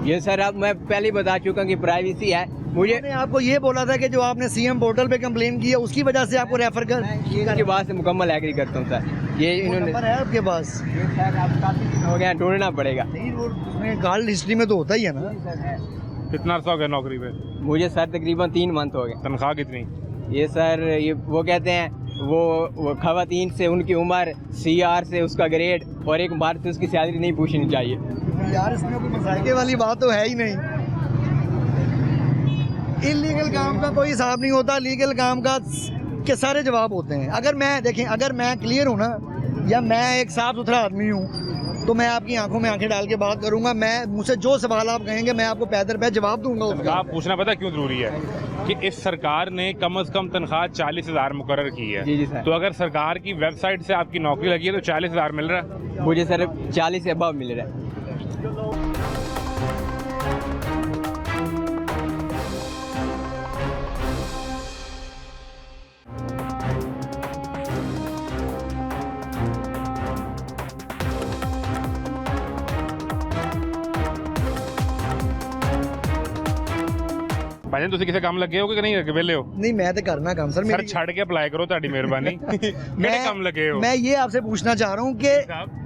ये सर अब मैं पहले बता चुका कि प्राइवेसी है। मैंने आपको ये बोला था कि जो आपने CM पोर्टल पे कंप्लेन की है उसकी वजह से आपको रेफर कर, इनकी बात से मुकम्मल एग्री करता हूँ सर। ये इन्होंने है आपके पास सर अब काफी दिन हो गया, ढूंढना पड़ेगा। नहीं, वो उसमें गार्ड हिस्ट्री में तो होता ही है ना। कितना अर्सा हो गया नौकरी पे? मुझे सर तकरीबन 3 मंथ हो गए। तनख्वाह कितनी? ये सर ये वो कहते हैं वो खवातीन से उनकी उम्र, CR से उसका ग्रेड और एक बार से उसकी सैलरी नहीं पूछनी चाहिए। यार इसमें कोई मसाइले वाली बात तो है ही नहीं। इलीगल काम का कोई हिसाब नहीं होता, लीगल काम का के सारे जवाब होते हैं। अगर मैं देखें, अगर मैं क्लियर हूँ ना, या मैं एक साफ सुथरा आदमी हूँ, तो मैं आपकी आंखों में आंखें डाल के बात करूंगा। मैं मुझसे जो सवाल आप कहेंगे मैं आपको पैदर पे जवाब दूंगा उसका। आप पूछना पता क्यों जरूरी है कि इस सरकार ने कम से कम तनख्वाह 40,000 मुकर्रर की है। जी जी सर। तो अगर सरकार की वेबसाइट से आपकी नौकरी लगी है तो 40,000 मिल रहा है? मुझे सर 40 से अबव मिल रहा है। भाईजान ਤੁਸੀਂ ਕਿਸੇ ਕੰਮ ਲੱਗੇ ਹੋ ਕਿ ਨਹੀਂ ਲੱਗੇ, ਵਿਹਲੇ ਹੋ? नहीं मैं तो करना काम सर। ਸਰ ਛੱਡ ਕੇ ਅਪਲਾਈ ਕਰੋ, ਤੁਹਾਡੀ ਮਿਹਰਬਾਨੀ। ਕਿਹੜੇ ਕੰਮ ਲੱਗੇ ਹੋ? मैं ये आपसे पूछना चाह रहा हूँ कि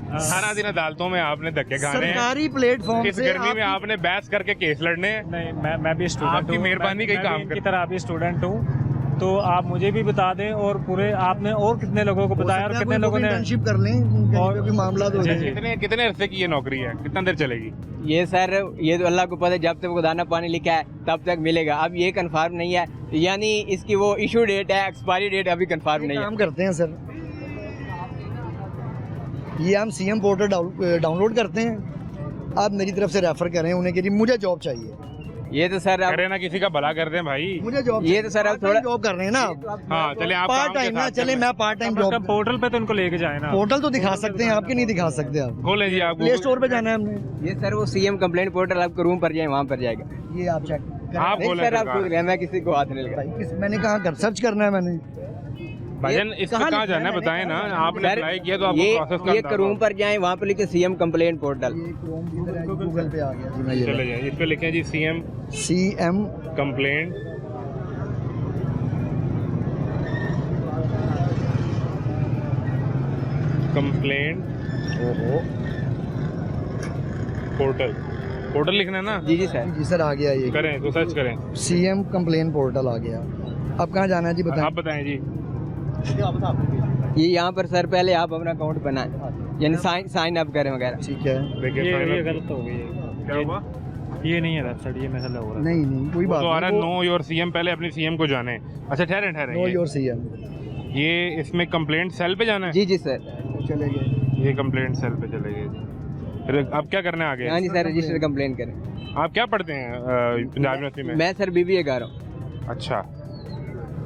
सारा दिन अदालतों में आपने धक्के खाने हैं, सरकारी प्लेटफॉर्म इस से गर्मी में आपने बहस करके केस लड़ने हैं। नहीं, मैं भी स्टूडेंट आपकी हूँ, मेहरबानी कहीं काम की कर। तरह अभी स्टूडेंट हूँ, तो आप मुझे भी बता दें और पूरे आपने और कितने लोगों को बताया और कितने लोगों ने इंटर्नशिप कर लें और- कोई मामला तो जी, है। जी। कितने कितने अरसे की ये नौकरी है, कितना देर चलेगी? ये सर ये तो अल्लाह को पता है, जब तक वो दाना पानी लिखा है तब तक मिलेगा। अब ये कंफर्म नहीं है, यानी इसकी वो इशू डेट है, एक्सपायरी डेट अभी कंफर्म नहीं है। काम करते हैं सर, ये हम सीएम पोर्टल डाउनलोड करते हैं, आप मेरी तरफ से रेफर करें उन्हें कि मुझे जॉब चाहिए, ये तो सर अब करे ना किसी का भला कर दें भाई। मुझे जॉब ये तो सर अब थोड़ा जॉब कर रहे हैं ना हाँ चले आप पार्ट काम के टाइम ना, साथ चले चलें। मैं पार्ट टाइम कम से कम जॉब पोर्टल पे तो उनको लेके जाए ना। पोर्टल तो दिखा सकते हैं, आपके नहीं दिखा सकते आप। खोलें जी आप प्ले स्टोर पे जाना है हमने, ये सर वो सीएम कंप्लेंट पोर्टल आपको रूम पर जाए वहाँ पर जाएगा। ये आप चेक आप नहीं बोले सर आप सरकार। खुद गए, मैं किसी को हाथ नहीं लगा। मैंने कहा कर सर्च करना है मैंने। भाईजान इस पे कहाँ कहाँ लिखा है? जाना है मैंने बताएं ना, कहा- आपने सर अप्लाई किया तो आपको ये प्रोसेस का ये अंदाजा रूम हो। पर जाए वहाँ पर लिखे सीएम कंप्लेंट पोर्टल। ये क्रोम की तरह गूगल पे आ गया जी, मैं चले ये जाए, इस पे लिखें जी CM CM complaint portal, portal लिखना है ना? जी जी सर। जी सर आ गया ये करें तो सर्च करें। CM कंप्लेन पोर्टल आ गया। अब कहाँ जाना है जी बताएं। आप बताएं जी। ये यहाँ पर सर पहले आप अपना अकाउंट बनाएं, यानी साइन अप करें वगैरह। ठीक है, देखिए ये sign up- गलत हो गई है, क्या हुआ? ये नहीं है वेबसाइट, ये मसला हो रहा है। नहीं नहीं कोई वो बात तो आ रहा है नहीं, नो योर सीएम, पहले अपनी सीएम को जाने। अच्छा ठहरें नो ठहरें, योर CM ये इसमें कंप्लेंट सेल पे जाना है? जी जी सर। चले गए। ये कंप्लेंट सेल पे चले गए जी। फिर अब क्या करना है आगे? हाँ जी सर, रजिस्टर कंप्लेन करें। आप क्या पढ़ते हैं पंजाब यूनिवर्सिटी में? मैं सर BBA कर रहा हूँ। अच्छा,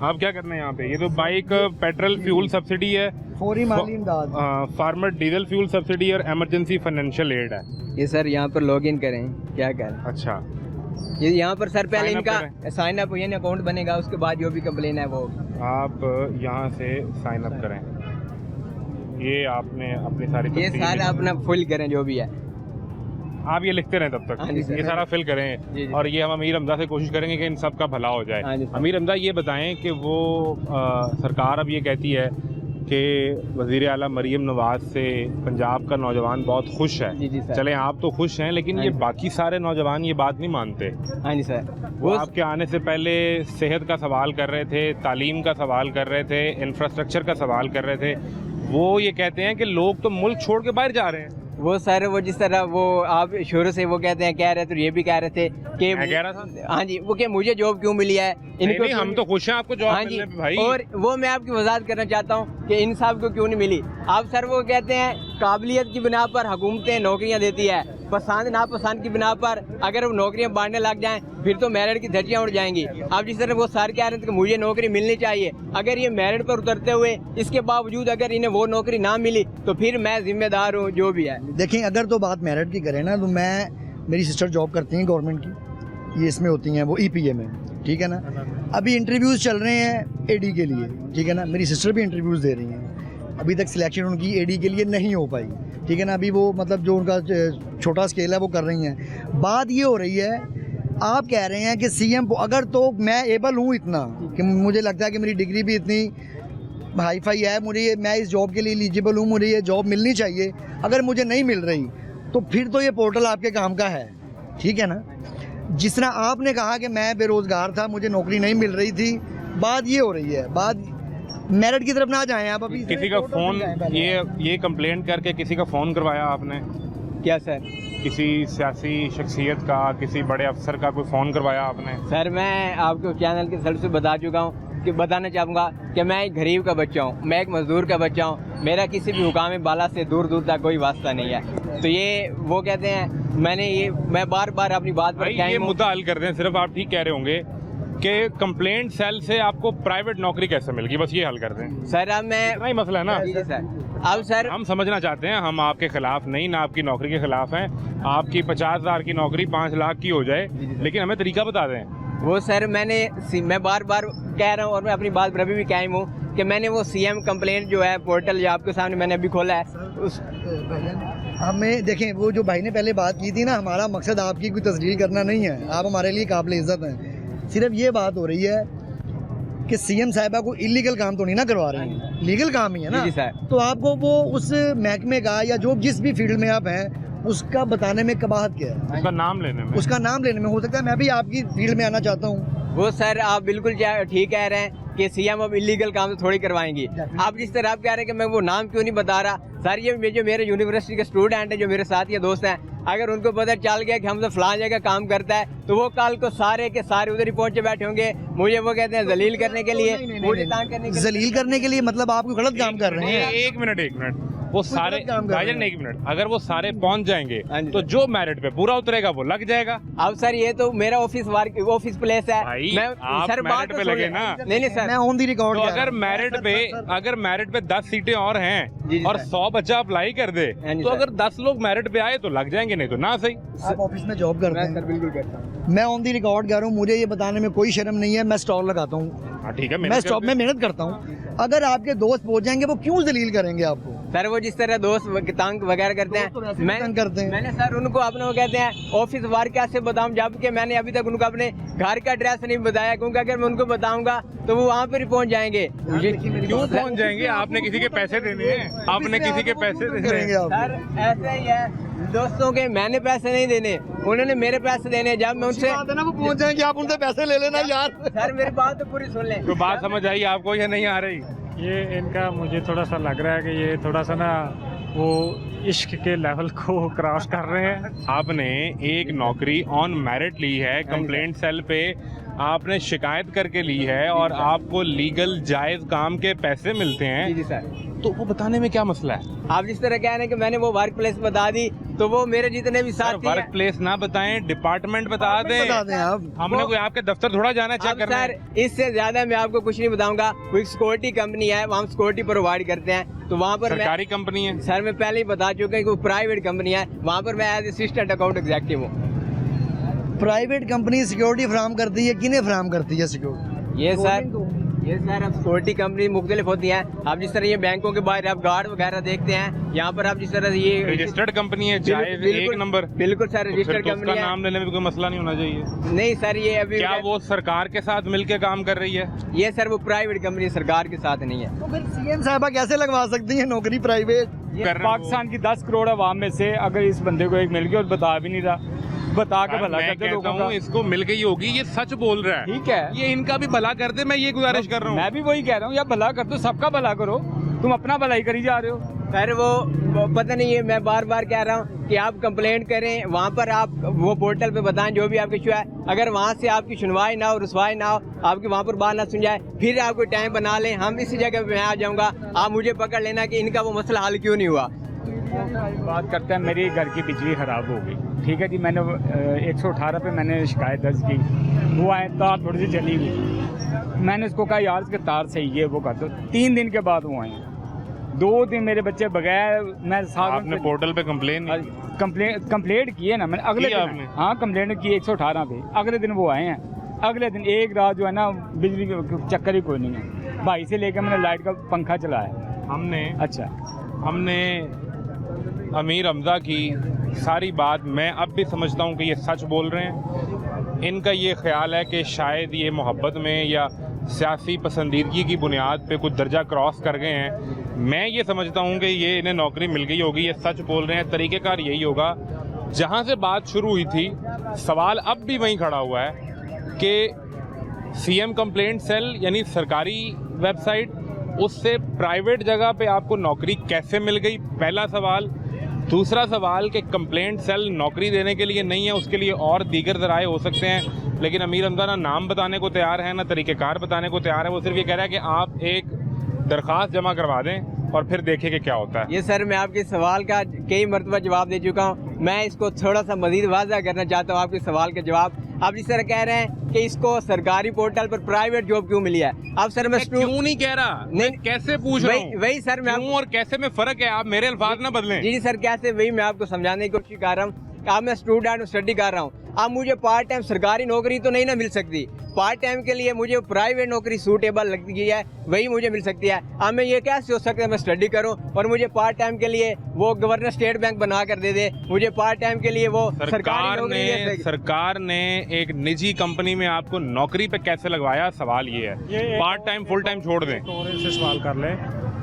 आप क्या करना है यहाँ पे? ये तो बाइक पेट्रोल फ्यूल सब्सिडी है, फौरी माली इमदाद। फार्मर डीजल फ्यूल सब्सिडी और इमरजेंसी फाइनेंशियल एड है। ये सर यहाँ पर लॉगिन करें, क्या करें? अच्छा, ये यहाँ पर सर पहले Sign up इनका साइन अप यानी अकाउंट बनेगा, उसके बाद जो भी कंप्लेन है वो होगी। आप यहाँ से साइन अप करें। ये आपने अपनी सारी ये तफसील सारा अपना फुल करें जो भी है। आप ये लिखते रहें तब हाँ जी तक, सर। ये सारा फिल जी करें जी। और ये हम अमीर हमजा से कोशिश करेंगे कि इन सब का भला हो हाँ जाए। जी सर। अमीर हमजा ये बताएं कि वो सरकार अब ये कहती है कि वज़ीर आला मरीम नवाज से पंजाब का नौजवान बहुत खुश है। जी जी सर। चलें आप तो खुश हैं, लेकिन हाँ ये जी। बाकी सारे नौजवान ये बात नहीं मानते। हाँ जी सर। वो वो आपके आने से पहले सेहत का सवाल कर रहे थे, तालीम का सवाल कर रहे थे, इंफ्रास्ट्रक्चर का सवाल कर रहे थे। वो ये कहते हैं कि लोग तो मुल्क छोड़ के बाहर जा रहे हैं। वो सर वो जिस तरह वो आप शुरू से वो कहते हैं, कह रहे थे, ये भी कह रहे थे कि मैं कह रहा था। हाँ जी, वो कि मुझे जॉब क्यों मिली है नहीं, नहीं, हम तो खुश हैं आपको जॉब हाँ जी। मिलने पे भाई। और वो मैं आपकी वजाहत करना चाहता हूँ कि इन साहब को क्यों नहीं मिली। आप सर वो कहते हैं काबिलियत की बिना पर हुकूमतें नौकरियाँ देती है, पसंद नापसंद की बिना पर अगर वो नौकरियाँ बांटने लग जाएं फिर तो मेरिट की धज्जियाँ उड़ जाएंगी। अब जिस तरह वो सर कह रहे थे कि मुझे नौकरी मिलनी चाहिए, अगर ये मेरिट पर उतरते हुए इसके बावजूद अगर इन्हें वो नौकरी ना मिली तो फिर मैं जिम्मेदार हूँ जो भी है। देखें अगर तो बात मेरिट की करें ना, तो मेरी सिस्टर जॉब करती हैं गवर्नमेंट की, ये इसमें होती हैं वो EPA में, ठीक है ना। अभी इंटरव्यूज़ चल रहे हैं AD के लिए, ठीक है ना। मेरी सिस्टर भी इंटरव्यूज़ दे रही हैं, अभी तक सिलेक्शन उनकी AD के लिए नहीं हो पाई, ठीक है ना। अभी वो मतलब जो उनका छोटा स्केल है वो कर रही हैं। बात ये हो रही है, आप कह रहे हैं कि CM अगर तो मैं एबल हूँ इतना कि मुझे लगता है कि मेरी डिग्री भी इतनी हाई फाई है, मैं इस जॉब के लिए एलिजिबल हूँ, मुझे ये जॉब मिलनी चाहिए, अगर मुझे नहीं मिल रही तो फिर तो ये पोर्टल आपके काम का है, ठीक है ना। जिस तरह आपने कहा कि मैं बेरोज़गार था, मुझे नौकरी नहीं मिल रही थी, बात ये हो रही है। बात मेरिट की तरफ ना जाएं आप। अभी किसी का फोन ये कंप्लेंट करके किसी का फ़ोन करवाया आपने? क्या सर? किसी सियासी शख्सियत का, किसी बड़े अफसर का कोई फ़ोन करवाया आपने? सर मैं आपको चैनल के सर से बता चुका हूँ कि बताना चाहूँगा कि मैं एक गरीब का बच्चा हूँ, मैं एक मजदूर का बच्चा हूँ, मेरा किसी भी हुकाम बाला से दूर दूर तक कोई वास्ता नहीं है। तो ये वो कहते हैं मैं बार बार अपनी बात पर भाई ये कायम हूँ। मुद्दा हल कर दें। सिर्फ आप ठीक कह रहे होंगे कि कंप्लेंट सेल से आपको प्राइवेट नौकरी कैसे मिल गई, बस ये हल कर दें। सर अब मैं इतना ही मसला है ना। जी सर। अब सर हम समझना चाहते हैं, हम आपके खिलाफ नहीं, ना आपकी नौकरी के खिलाफ हैं। आपकी 50,000 की नौकरी 5 लाख की हो जाए, लेकिन हमें तरीका बता दें। वो सर मैं बार बार कह रहा हूँ और मैं अपनी बात पर अभी भी कायम हूँ कि मैंने वो CM कंप्लेंट जो है पोर्टल जो आपके सामने मैंने अभी खोला है उस हमें देखें, वो जो भाई ने पहले बात की थी ना, हमारा मकसद आपकी कोई तस्दील करना नहीं है, आप हमारे लिए काबिल इज़्ज़त हैं। सिर्फ ये बात हो रही है कि सीएम साहिबा को इलीगल काम तो नहीं ना करवा रहे हैं, लीगल काम ही है ना। जी सर। तो आपको वो उस महकमे का या जो जिस भी फील्ड में आप हैं उसका बताने में कबाहत क्या है? उसका नाम लेने में, उसका नाम लेने में। हो सकता है मैं भी आपकी फील्ड में आना चाहता हूँ। वो सर आप बिल्कुल ठीक कह रहे हैं कि सीएम अब इलीगल काम तो थोड़ी करवाएंगी। आप जिस तरह आप कह रहे हैं कि मैं वो नाम क्यों नहीं बता रहा सर, ये जो मेरे यूनिवर्सिटी के स्टूडेंट हैं, जो मेरे साथी दोस्त हैं, अगर उनको पता चल गया कि हम तो फलां जगह काम करता है तो वो कल को सारे के सारे उधर ही पहुंचे बैठे होंगे, मुझे वो कहते हैं जलील करने के लिए, मुझे तंग करने के लिए। जलील करने के लिए मतलब आप कोई गलत काम कर रहे हैं। एक मिनट, वो सारे काम कर रहे हैं। भाईजान एक मिनट, अगर वो सारे पहुंच जाएंगे हाँ जी तो जो मेरिट पे पूरा उतरेगा वो लग जाएगा। अब सर ये तो मेरा ऑफिस प्लेस है। भाई, मैं आप सर बात मेरिट तो पे सुन लगे ले। ना। नहीं सर, मैं ऑन दी रिकॉर्ड तो अगर मेरिट पे 10 सीटें और जी, हैं जी, और सर। 100 बच्चा अप्लाई कर दे हाँ जी, तो सर। अगर 10 लोग मेरिट पे आए तो लग जाएंगे, नहीं तो ना सही। आप ऑफिस में जॉब करते मैं हैं। सर बिल्कुल करता हूँ। मैं ऑन दी रिकॉर्ड कर रहा हूँ, मुझे ये बताने में कोई शर्म नहीं है। मैं स्टॉल लगाता हूँ, हाँ ठीक है, मैं स्टॉप में मेहनत करता हूँ। अगर आपके दोस्त पहुंच जाएंगे वो क्यों जलील करेंगे आपको? सर वो जिस तरह दोस्त तंग वगैरह करते दोस्त तो वैसे हैं, भी तंग करते हैं। मैंने सर उनको अपने वो कहते हैं ऑफिस वर्क कैसे बताऊं, जबकि मैंने अभी तक उनको अपने घर का एड्रेस नहीं बताया, क्योंकि अगर मैं उनको बताऊंगा तो वो वहाँ पर ही पहुँच जाएंगे। क्यों पहुंच जाएंगे? आपने किसी के पैसे देने हैं, आपने किसी के पैसे देने करेंगे हैं। आप? सर ऐसे ही है दोस्तों के, मैंने पैसे नहीं देने, उन्होंने मेरे पैसे देने। जब मैं उनसे बात है ना, वो पहुंच जाएंगे, आप उनसे पैसे ले लेना यार। सर मेरी बात तो पूरी सुन लें। तो बात समझ आई आपको या नहीं आ रही? ये इनका मुझे थोड़ा सा लग रहा है कि ये थोड़ा सा ना वो इश्क के लेवल को क्रॉस कर रहे हैं। आपने एक नौकरी ऑन मेरिट ली है, कंप्लेंट सेल पे आपने शिकायत करके ली है और आपको लीगल जायज काम के पैसे मिलते जी जी हैं, सर। तो वो बताने में क्या मसला है? आप जिस तरह कह रहे हैं कि मैंने वो वर्क प्लेस बता दी, तो वो मेरे जितने भी साथी वर्क हैं। प्लेस ना बताएं, डिपार्टमेंट बता दें। बता दें आप। हमने कोई आपके दफ्तर थोड़ा जाना चेक अब करना सर है। इससे ज्यादा मैं आपको कुछ नहीं बताऊंगा। कोई सिक्योरिटी कंपनी है, वहाँ सिक्योरिटी प्रोवाइड करते हैं, तो वहाँ पर मैं सरकारी कंपनी है। सर मैं पहले ही बता चुका हूँ कि वो प्राइवेट कंपनी है, वहाँ पर मैं एज असिस्टेंट अकाउंट एग्जीक्यूटिव हूँ। प्राइवेट कंपनी सिक्योरिटी फराम करती है, किन्हें फराम करती है सिक्योरिटी? ये सर अब सिक्योरिटी कंपनी मुख्तलिफ होती है। आप जिस तरह ये बैंकों के बाहर आप गार्ड वगैरह देखते हैं, यहाँ पर आप जिस तरह ये रजिस्टर्ड कंपनी है, जायज बिल्कुल- एक नंबर। बिल्कुल सर तो फिर रजिस्टर्ड तो कंपनी उसका है। नाम लेने में भी कोई मसला नहीं होना चाहिए। नहीं सर ये अभी क्या वो सरकार के साथ मिलके काम कर रही है? ये सर वो प्राइवेट कंपनी सरकार के साथ नहीं है। तो फिर सीएम साहिबा कैसे लगवा सकती है नौकरी प्राइवेट? कर रहे हैं पाकिस्तान की 10 करोड़ आवाम में से अगर इस बंदे को एक मिल गया और बता भी नहीं रहा, बता के वो। भला मैं कर दे कहता लोगों का। हूँ इसको मिल गई होगी, ये सच बोल रहा है। ठीक है, ये इनका भी भला कर दे, मैं ये गुजारिश कर रहा हूँ। मैं भी वही कह रहा हूँ, या भला कर दो, सबका भला करो, तुम अपना भलाई करी जा रहे हो। सर वो पता नहीं है, मैं बार बार कह रहा हूँ कि आप कंप्लेंट करें, वहाँ पर आप वो पोर्टल पे बताएं जो भी आपका इशू है। अगर वहाँ से आपकी सुनवाई ना हो, रुसवाई ना हो, आपकी वहाँ पर बात ना सुन जाए, फिर आप कोई टाइम बना लें, हम इसी जगह पे मैं आ जाऊँगा, आप मुझे पकड़ लेना कि इनका वो मसला हल क्यों नहीं हुआ। बात करते हैं, मेरी घर की बिजली खराब हो गई, ठीक है जी, मैंने 118 पे मैंने शिकायत दर्ज की, वो आए तार थोड़ी सी जली हुई, मैंने उसको कहा यार इसके तार सही है, वो कर दो। 3 दिन के बाद वो आए, 2 दिन मेरे बच्चे बगैर, मैं आपने पोर्टल पे कंप्लेन कंप्लेंट की है ना मैंने, अगले की दिन आपने? हाँ कंप्लेंट की 118 पे, अगले दिन वो आए हैं। अगले दिन एक रात जो है ना बिजली के चक्कर ही कोई नहीं है, भाई से लेकर मैंने लाइट का पंखा चलाया। हमने अमीर हमजा की सारी बात मैं अब भी समझता हूँ कि ये सच बोल रहे हैं। इनका ये ख्याल है कि शायद ये मोहब्बत में या सियासी पसंदीदगी की बुनियाद पे कुछ दर्जा क्रॉस कर गए हैं। मैं ये समझता हूँ कि ये इन्हें नौकरी मिल गई होगी, ये सच बोल रहे हैं। तरीक़ेकार यही होगा, जहाँ से बात शुरू हुई थी सवाल अब भी वहीं खड़ा हुआ है कि सीएम कंप्लेंट सेल यानी सरकारी वेबसाइट, उससे प्राइवेट जगह पे आपको नौकरी कैसे मिल गई, पहला सवाल। दूसरा सवाल कि कंप्लेंट सेल नौकरी देने के लिए नहीं है, उसके लिए और दीगर ज़राए हो सकते हैं, लेकिन अमीर हमजा ना नाम बताने को तैयार है ना तरीक़ेकार बताने को तैयार है। वो सिर्फ ये कह रहा है कि आप एक दरख्वास्त जमा करवा दें और फिर देखें कि क्या होता है। ये सर मैं आपके सवाल का कई मरतबा जवाब दे चुका हूँ, मैं इसको थोड़ा सा मजीद वाज़ा करना चाहता हूँ आपके सवाल का जवाब। आप इस तरह कह रहे हैं कि इसको सरकारी पोर्टल पर प्राइवेट जॉब क्यों मिली है। अब सर मैं क्यों नहीं कह रहा, नहीं कैसे पूछ रहा हूँ, वही सर मैं क्यों और कैसे में फ़र्क है, आप मेरे अल्फाज ना बदलें। जी सर कैसे, वही मैं आपको समझाने की कोशिश कर रहा हूँ। अब मैं स्टूडेंट हूँ, स्टडी कर रहा हूँ, अब मुझे पार्ट टाइम सरकारी नौकरी तो नहीं ना मिल सकती, पार्ट टाइम के लिए मुझे प्राइवेट नौकरी सूटेबल लगती है, वही मुझे मिल सकती है। अब मैं ये कैसे हो सकता है मैं स्टडी करूं और मुझे पार्ट टाइम के लिए वो गवर्नर स्टेट बैंक बना कर दे दे, मुझे पार्ट टाइम के लिए वो सरकारी नौकरी सरकार ने एक निजी कंपनी में आपको नौकरी पे कैसे लगवाया, सवाल ये है। पार्ट टाइम फुल टाइम छोड़ दें। और इनसे सवाल कर लें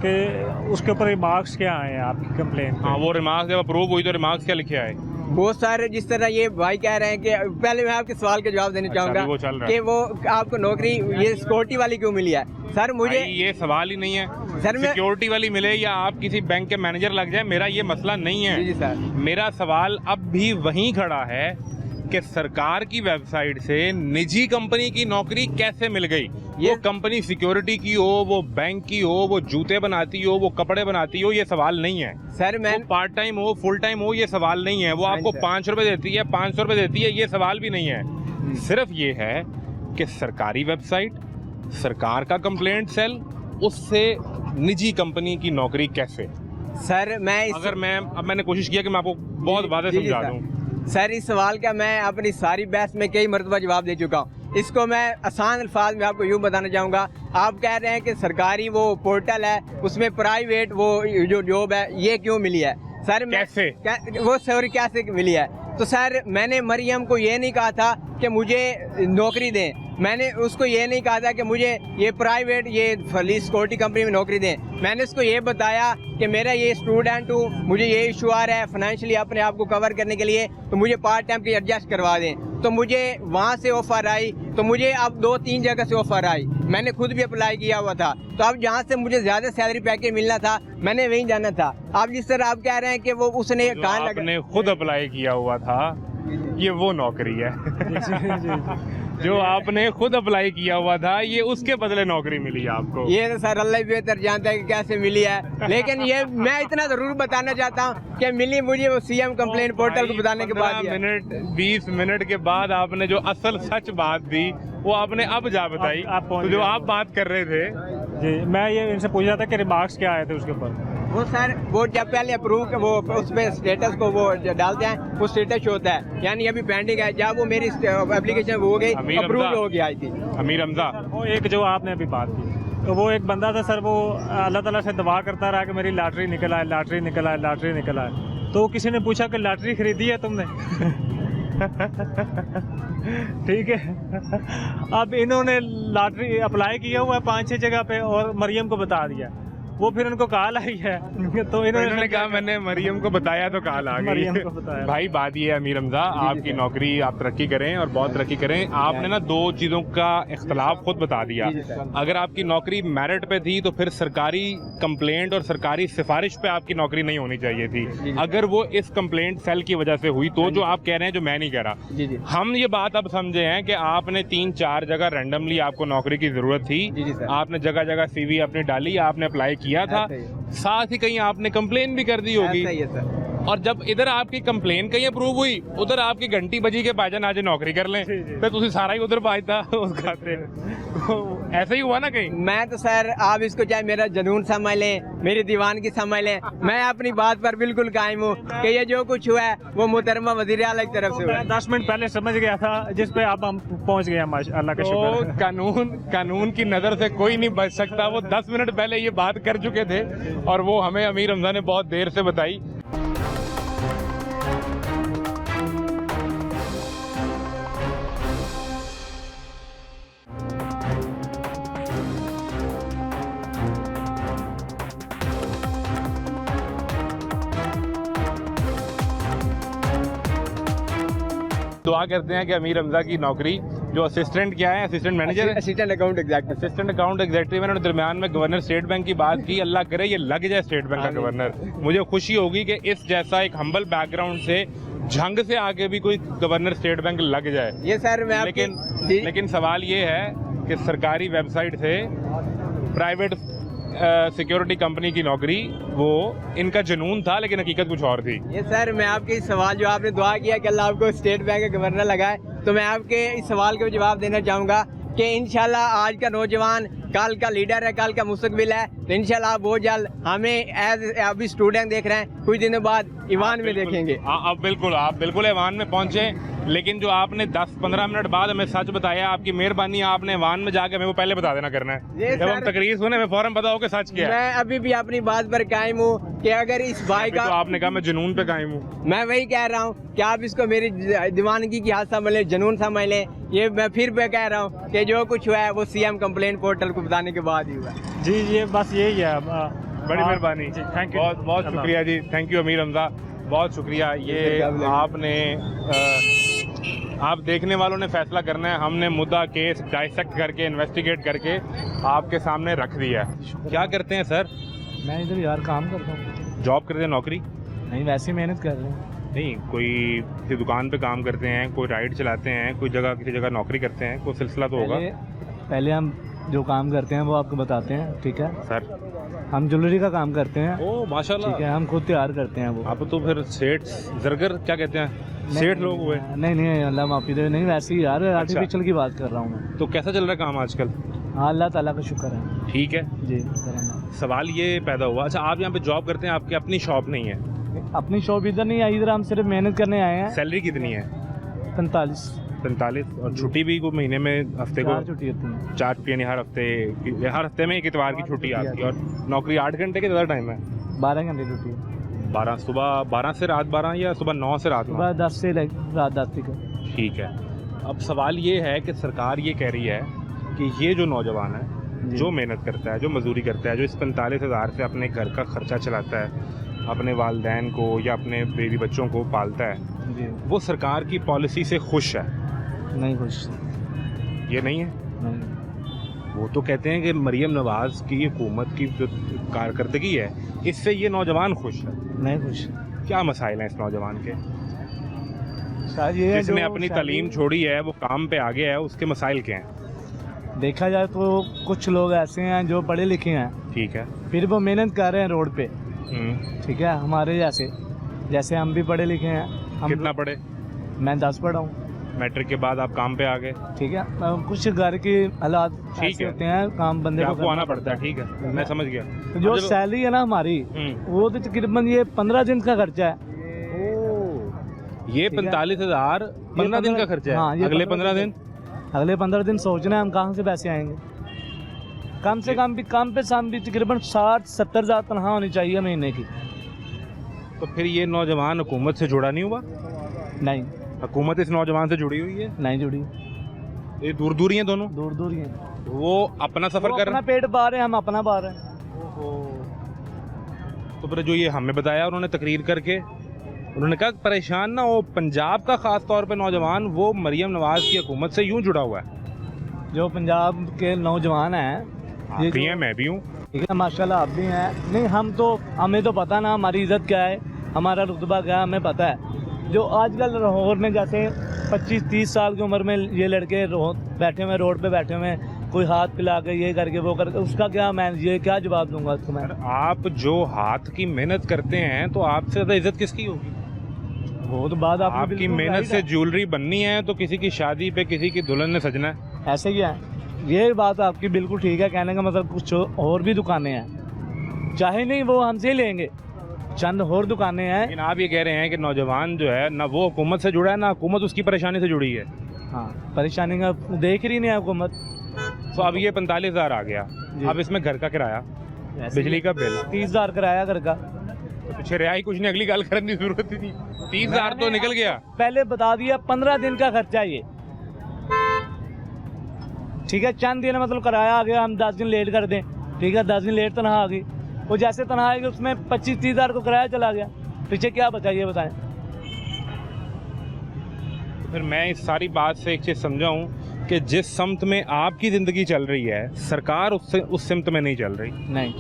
कि उसके ऊपर रिमार्क्स क्या आए हैं आपकी कंप्लेन? हाँ, वो रिमार्क्स जब अप्रूव हुई तो रिमार्क्स क्या लिखे आए? बहुत सारे, जिस तरह ये भाई कह रहे हैं कि पहले मैं आपके सवाल का जवाब देना चाहूंगा कि वो आपको नौकरी ये सिक्योरिटी वाली क्यों मिली है। सर मुझे ये सवाल ही नहीं है सर, मैं सिक्योरिटी वाली मिले या आप किसी बैंक के मैनेजर लग जाए, मेरा ये मसला नहीं है। जी सर, मेरा सवाल अब भी वहीं खड़ा है कि सरकार की वेबसाइट से निजी कंपनी की नौकरी कैसे मिल गई। वो कंपनी सिक्योरिटी की हो, वो बैंक की हो, वो जूते बनाती हो, वो कपड़े बनाती हो, ये सवाल नहीं है सर। मैं पार्ट टाइम हो फुल टाइम हो, ये सवाल नहीं है। वो आपको 500 रुपए देती है, 500 रुपए देती है, ये सवाल भी नहीं है। सिर्फ ये है कि सरकारी वेबसाइट, सरकार का कंप्लेंट सेल, उससे निजी कंपनी की नौकरी कैसे। सर मैं अगर मैंने कोशिश किया कि मैं आपको बहुत वादे समझा दूं। सर इस सवाल का मैं अपनी सारी बहस में कई मरतबा जवाब दे चुका हूँ। इसको मैं आसान अल्फाज में आपको यूँ बताना चाहूँगा। आप कह रहे हैं कि सरकारी वो पोर्टल है उसमें प्राइवेट वो जो जॉब है ये क्यों मिली है। सर कैसे वो सॉरी कैसे मिली है? तो सर मैंने मरियम को ये नहीं कहा था कि मुझे नौकरी दें, मैंने उसको ये नहीं कहा था कि मुझे ये प्राइवेट ये सिक्योरिटी कंपनी में नौकरी दें। मैंने उसको ये बताया कि मेरा ये स्टूडेंट हूँ, मुझे ये इशू आ रहा है फाइनेंशियली अपने आप को कवर करने के लिए, तो मुझे पार्ट टाइम की एडजस्ट करवा दें। तो मुझे वहाँ से ऑफ़र आई, तो मुझे अब 2-3 जगह से ऑफ़र आई, मैंने खुद भी अप्लाई किया हुआ था। तो अब जहाँ से मुझे ज़्यादा सैलरी पैकेज मिलना था मैंने वहीं जाना था। अब जिस तरह आप कह रहे हैं कि वो उसने कान लगा, आपने खुद अप्लाई किया हुआ था, ये वो नौकरी है जो आपने खुद अप्लाई किया हुआ था, ये उसके बदले नौकरी मिली आपको। ये तो सर अल्लाह बेहतर जानता है कि कैसे मिली है, लेकिन ये मैं इतना जरूर बताना चाहता हूँ कि मिली मुझे वो सीएम कंप्लेंट पोर्टल को बताने के बाद। 20 मिनट के बाद आपने जो असल सच बात दी वो आपने अब जा बताई। तो जो आप बात कर रहे थे जी, मैं ये इनसे पूछ रहा था कि रिमार्क्स क्या आए थे उसके ऊपर। वो सर वो जब पहले अप्रूव वो उस पे स्टेटस को वो डालते हैं, वो स्टेटस होता है, यानी अभी पेंडिंग है। जब वो मेरी एप्लीकेशन हो गई अप्रूव हो गई आई थी। अमीर हमजा, वो एक जो आपने अभी बात की, तो वो एक बंदा था सर, वो अल्लाह ताला से दुआ करता रहा कि मेरी लॉटरी निकल आए, लॉटरी निकल आए, लॉटरी निकल आए। तो किसी ने पूछा कि लॉटरी खरीदी है तुमने? ठीक है, अब इन्होंने लॉटरी अप्लाई किया हुआ है 5-6 जगह पे और मरियम को बता दिया। वो फिर उनको कॉल आई है तो इन्होंने कहा मैंने मरियम को बताया तो कॉल आ गई। मरियम को बताया। भाई बात ये है अमीर हमजा, आपकी नौकरी आप तरक्की करें और बहुत तरक्की करें। आपने ना 2 चीज़ों का इख्तलाफ खुद बता दिया। अगर आपकी नौकरी मेरिट पे थी तो फिर सरकारी कंप्लेंट और सरकारी सिफारिश पे आपकी नौकरी नहीं होनी चाहिए थी। अगर वो इस कंप्लेंट सेल की वजह से हुई तो जो आप कह रहे हैं, जो मैं नहीं कह रहा, हम ये बात अब समझे हैं कि आपने 3-4 जगह रैंडमली आपको नौकरी की जरूरत थी, आपने जगह जगह CV अपनी डाली, आपने अप्लाई किया था, साथ ही कहीं आपने कंप्लेन भी कर दी होगी। और जब इधर आपकी कंप्लेन कहीं अप्रूव हुई, उधर आपकी घंटी बजी के भाईजान आज नौकरी कर लें, तो तुम सारा ही उधर भाजता उसका ऐसा ही हुआ ना कहीं। मैं तो सर आप इसको चाहे मेरा जुनून समझ लें, मेरी दीवानगी समझ लें, मैं अपनी बात पर बिल्कुल कायम हूँ कि ये जो कुछ हुआ है वो मुहतरमा वज़ीर आला की तरफ से हुआ। 10 मिनट पहले समझ गया था, जिस पे अब हम पहुँच गए, अल्लाह का शुक्र। कानून की नज़र से कोई नहीं बच सकता। वो 10 मिनट पहले ये बात कर चुके थे और वो हमें अमीर हमजा ने बहुत देर से बताई। दुआ करते हैं कि अमीर हमजा की नौकरी जो असिस्टेंट क्या है, assistant manager, assistant account executive, assistant account executive. मैंने दरमियान में गवर्नर स्टेट बैंक की बात की, अल्लाह करे ये लग जाए स्टेट बैंक का गवर्नर। मुझे खुशी होगी कि इस जैसा एक हम्बल बैकग्राउंड से, झंग से आगे भी कोई गवर्नर स्टेट बैंक लग जाए। ये सर मैं लेकिन सवाल ये है कि सरकारी वेबसाइट से प्राइवेट सिक्योरिटी कंपनी की नौकरी, वो इनका जुनून था लेकिन हकीकत कुछ और थी। ये सर मैं आपके इस सवाल जो आपने दुआ किया कि अल्लाह आपको स्टेट बैंक का गवर्नर लगाए, तो मैं आपके इस सवाल का जवाब देना चाहूँगा कि इंशाल्लाह आज का नौजवान कल का लीडर है, कल का मुस्तकबिल है। तो इंशाल्लाह बहुत जल्द हमें एज अभी स्टूडेंट देख रहे हैं, कुछ दिनों बाद ईवान में देखेंगे। आप बिल्कुल ईवान में पहुंचे, लेकिन जो आपने 10-15 मिनट बाद हमें सच बताया, आपकी मेहरबानी, आपने ईवान में जाके हमें वो पहले बता देना करना है। जब हम तकरीर सुने हमें फौरन पता हो कि सच क्या है। मैं अभी भी अपनी बात पर कायम हूँ कि अगर इस भाई का, तो आपने कहा मैं जुनून पे कायम हूँ। मैं वही कह रहा हूँ कि आप इसको मेरी दीवानगी की हाथ समझ लें, जुनून समझ लें। ये मैं फिर भी कह रहा हूँ कि जो कुछ हुआ है वो सीएम कंप्लेंट पोर्टल को बताने के बाद ही हुआ। जी ये बस यही है। बड़ी मेहरबानी, थैंक यू, बहुत शुक्रिया जी, थैंक यू अमीर हमजा, बहुत शुक्रिया। ये आपने आप देखने वालों ने फैसला करना है, हमने मुद्दा केस डाइसेक्ट करके इन्वेस्टिगेट करके आपके सामने रख दिया है। क्या करते हैं सर? मैं इधर यार काम करता हूँ। जॉब करते हैं, नौकरी नहीं, वैसे ही मेहनत कर रहे हैं। नहीं, कोई किसी दुकान पे काम करते हैं, कोई राइड चलाते हैं, कोई जगह किसी जगह नौकरी करते हैं, कोई सिलसिला तो होगा। पहले हम जो काम करते हैं वो आपको बताते हैं, ठीक है सर? हम ज्वेलरी का काम करते हैं। ओ माशाल्लाह, ठीक है, हम खुद तैयार करते हैं वो। आप तो फिर सेठ जरगर क्या कहते हैं, सेठ लोग हुए? नहीं, अल्लाह माफी दे, नहीं वैसे ही यार, आर्टिफिशियल की बात कर रहा हूँ मैं। तो कैसा चल रहा है काम आजकल? हाँ, अल्लाह ताला का शुक्र है। ठीक है जी। सवाल ये पैदा हुआ, अच्छा आप यहाँ पे जॉब करते हैं, आपकी अपनी शॉप नहीं है? अपनी शॉप इधर नहीं आई, इधर हम सिर्फ मेहनत करने आए हैं। सैलरी कितनी है? 45। और छुट्टी भी को महीने में हफ्ते को 4 छुट्टी होती है। 4 छुट्टी, यानी हर हफ्ते में एक इतवार की छुट्टी आपकी। और नौकरी 8 घंटे के ज़्यादा टाइम है? 12 घंटे ड्यूटी। 12 सुबह 12 से रात 12 या सुबह 9 से रात 9? सुबह 10 से रात 10 तक। ठीक है। अब सवाल ये है कि सरकार ये कह रही है कि ये जो नौजवान है, जो मेहनत करता है, जो मजदूरी करता है, जो इस 45,000 से अपने घर का खर्चा चलाता है, अपने वालिदैन को या अपने बेबी बच्चों को पालता है, वो सरकार की पॉलिसी से खुश है? नहीं खुश। ये नहीं है? नहीं। वो तो कहते हैं कि मरियम नवाज़ की हुकूमत की जो कारकर्दगी है, इससे ये नौजवान खुश है। नहीं खुश। क्या मसाइल हैं इस नौजवान के? शायद ये जिसने अपनी तालीम छोड़ी है, वो काम पे आ गया है, उसके मसाइल क्या हैं? देखा जाए तो कुछ लोग ऐसे हैं जो पढ़े लिखे हैं, ठीक है, फिर वो मेहनत कर रहे हैं रोड पे। ठीक है, हमारे जैसे हम भी पढ़े लिखे हैं। हम कितना पढ़े? मैं 10 पढ़ा हूँ। मैट्रिक के बाद आप काम पे आ गए? ठीक है, कुछ घर के हालात ऐसे होते हैं, काम बंदे को आना पड़ता है। ठीक है, मैं समझ गया। तो जो सैलरी है ना हमारी, वो तो तकरीबन ये 15 दिन का खर्चा है। ये 45,000 15 दिन का खर्चा है। हाँ, अगले 15 दिन सोचना है हम कहाँ से पैसे आएंगे। कम से कम भी तकरीबन 60-70 हज़ार तनख्वाह होनी चाहिए महीने की। तो फिर ये नौजवान हुकूमत से जुड़ा नहीं हुआ? नहीं, हुकूमत इस नौजवान से जुड़ी हुई है? नहीं जुड़ी। ये दूर ही हैं दोनों? दूर ही हैं। वो अपना सफर कर रहे हैं, अपना पेट पा रहे हैं, हम अपना पा रहे हैं। तो फिर जो ये हमें बताया उन्होंने तकरीर करके, उन्होंने कहा परेशान ना हो, पंजाब का खास तौर पे नौजवान वो मरियम नवाज की हुकूमत से यूं जुड़ा हुआ है। जो पंजाब के नौजवान हैं, आप भी हैं, मैं भी हूँ, ठीक है, माशाल्लाह आप भी हैं। नहीं, हमें तो पता ना हमारी इज्जत क्या है, हमारा रुतबा क्या है, हमें पता है। जो आजकल लाहौर में जैसे 25-30 साल की उम्र में ये लड़के बैठे हुए रोड पे बैठे हुए, कोई हाथ पिला के ये करके वो करके, उसका क्या मैं ये क्या जवाब दूंगा उसको मैं? आप जो हाथ की मेहनत करते हैं तो आपसे ज़्यादा इज्जत किसकी होगी? वो तो बात आपकी मेहनत से ज्वेलरी बननी है तो किसी की शादी पे किसी की दुल्हन ने सजना है। ऐसे ही है, ये बात आपकी बिल्कुल ठीक है। कहने का मतलब कुछ और भी दुकानें हैं, चाहे नहीं वो हमसे लेंगे, चंद और दुकानें हैं। लेकिन आप ये कह रहे हैं कि नौजवान जो है ना वो हुकूमत से जुड़ा है, ना हुकूमत उसकी परेशानी से जुड़ी है। हाँ, परेशानी का देख रही नहीं है हुकूमत। तो अब ये 45,000 आ गया, अब इसमें घर का किराया, बिजली का बिल, 30,000 किराया घर का। तो पीछे रहा ही कुछ नहीं, अगली गाल करने की जरूरत ही नहीं। 30,000 तो निकल गया। पहले बता दिया 15 दिन का खर्चा ये, ठीक है। चंद दिन मतलब किराया आ गया, हम 10 दिन लेट कर दें, ठीक है, 10 दिन लेट तनख्वाह आ गई, वो जैसे तनख्वाह आएगी उसमें 25-30 हज़ार को किराया चला गया, पीछे क्या बचा ये बताएं। फिर मैं इस सारी बात से एक चीज़ समझाऊं कि जिस सिमत में आपकी ज़िंदगी चल रही है, सरकार उस सिमत में नहीं चल रही। नहीं,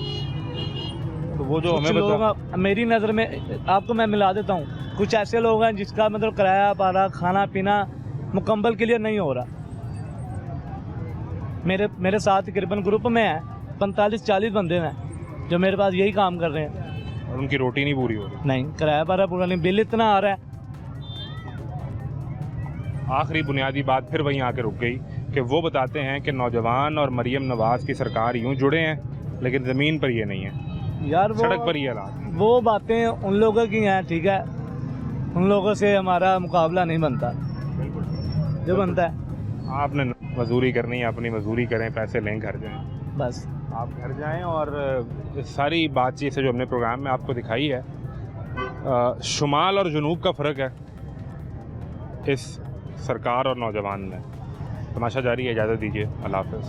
तो वो जो हमें बता, मेरी नज़र में आपको मैं मिला देता हूँ, कुछ ऐसे लोग हैं जिसका मतलब किराया पारा खाना पीना मुकम्मल के लिए नहीं हो रहा। मेरे साथ तकरीबन ग्रुप में है 45-40 बंदे हैं जो मेरे पास यही काम कर रहे हैं, और उनकी रोटी नहीं पूरी हो रही। नहीं, किराया पारा पूरा नहीं, बिल इतना आ रहा है। आखिरी बुनियादी बात फिर वहीं आके रुक गई कि वो बताते हैं कि नौजवान और मरियम नवाज़ की सरकार यूं जुड़े हैं लेकिन ज़मीन पर ये नहीं है, यार सड़क पर ये हालात। वो बातें उन लोगों की हैं, ठीक है, उन लोगों से हमारा मुकाबला नहीं बनता, जो बनता है आपने मजदूरी करनी है, अपनी मजदूरी करें, पैसे लें, घर जाएं, बस। आप घर जाएं। और इस सारी बातचीत से जो हमने प्रोग्राम में आपको दिखाई है, शुमाल और जनूब का फ़र्क है इस सरकार और नौजवान में। तमाशा जारी है, इजाज़त दीजिए, अल्लाह हाफ़िज़।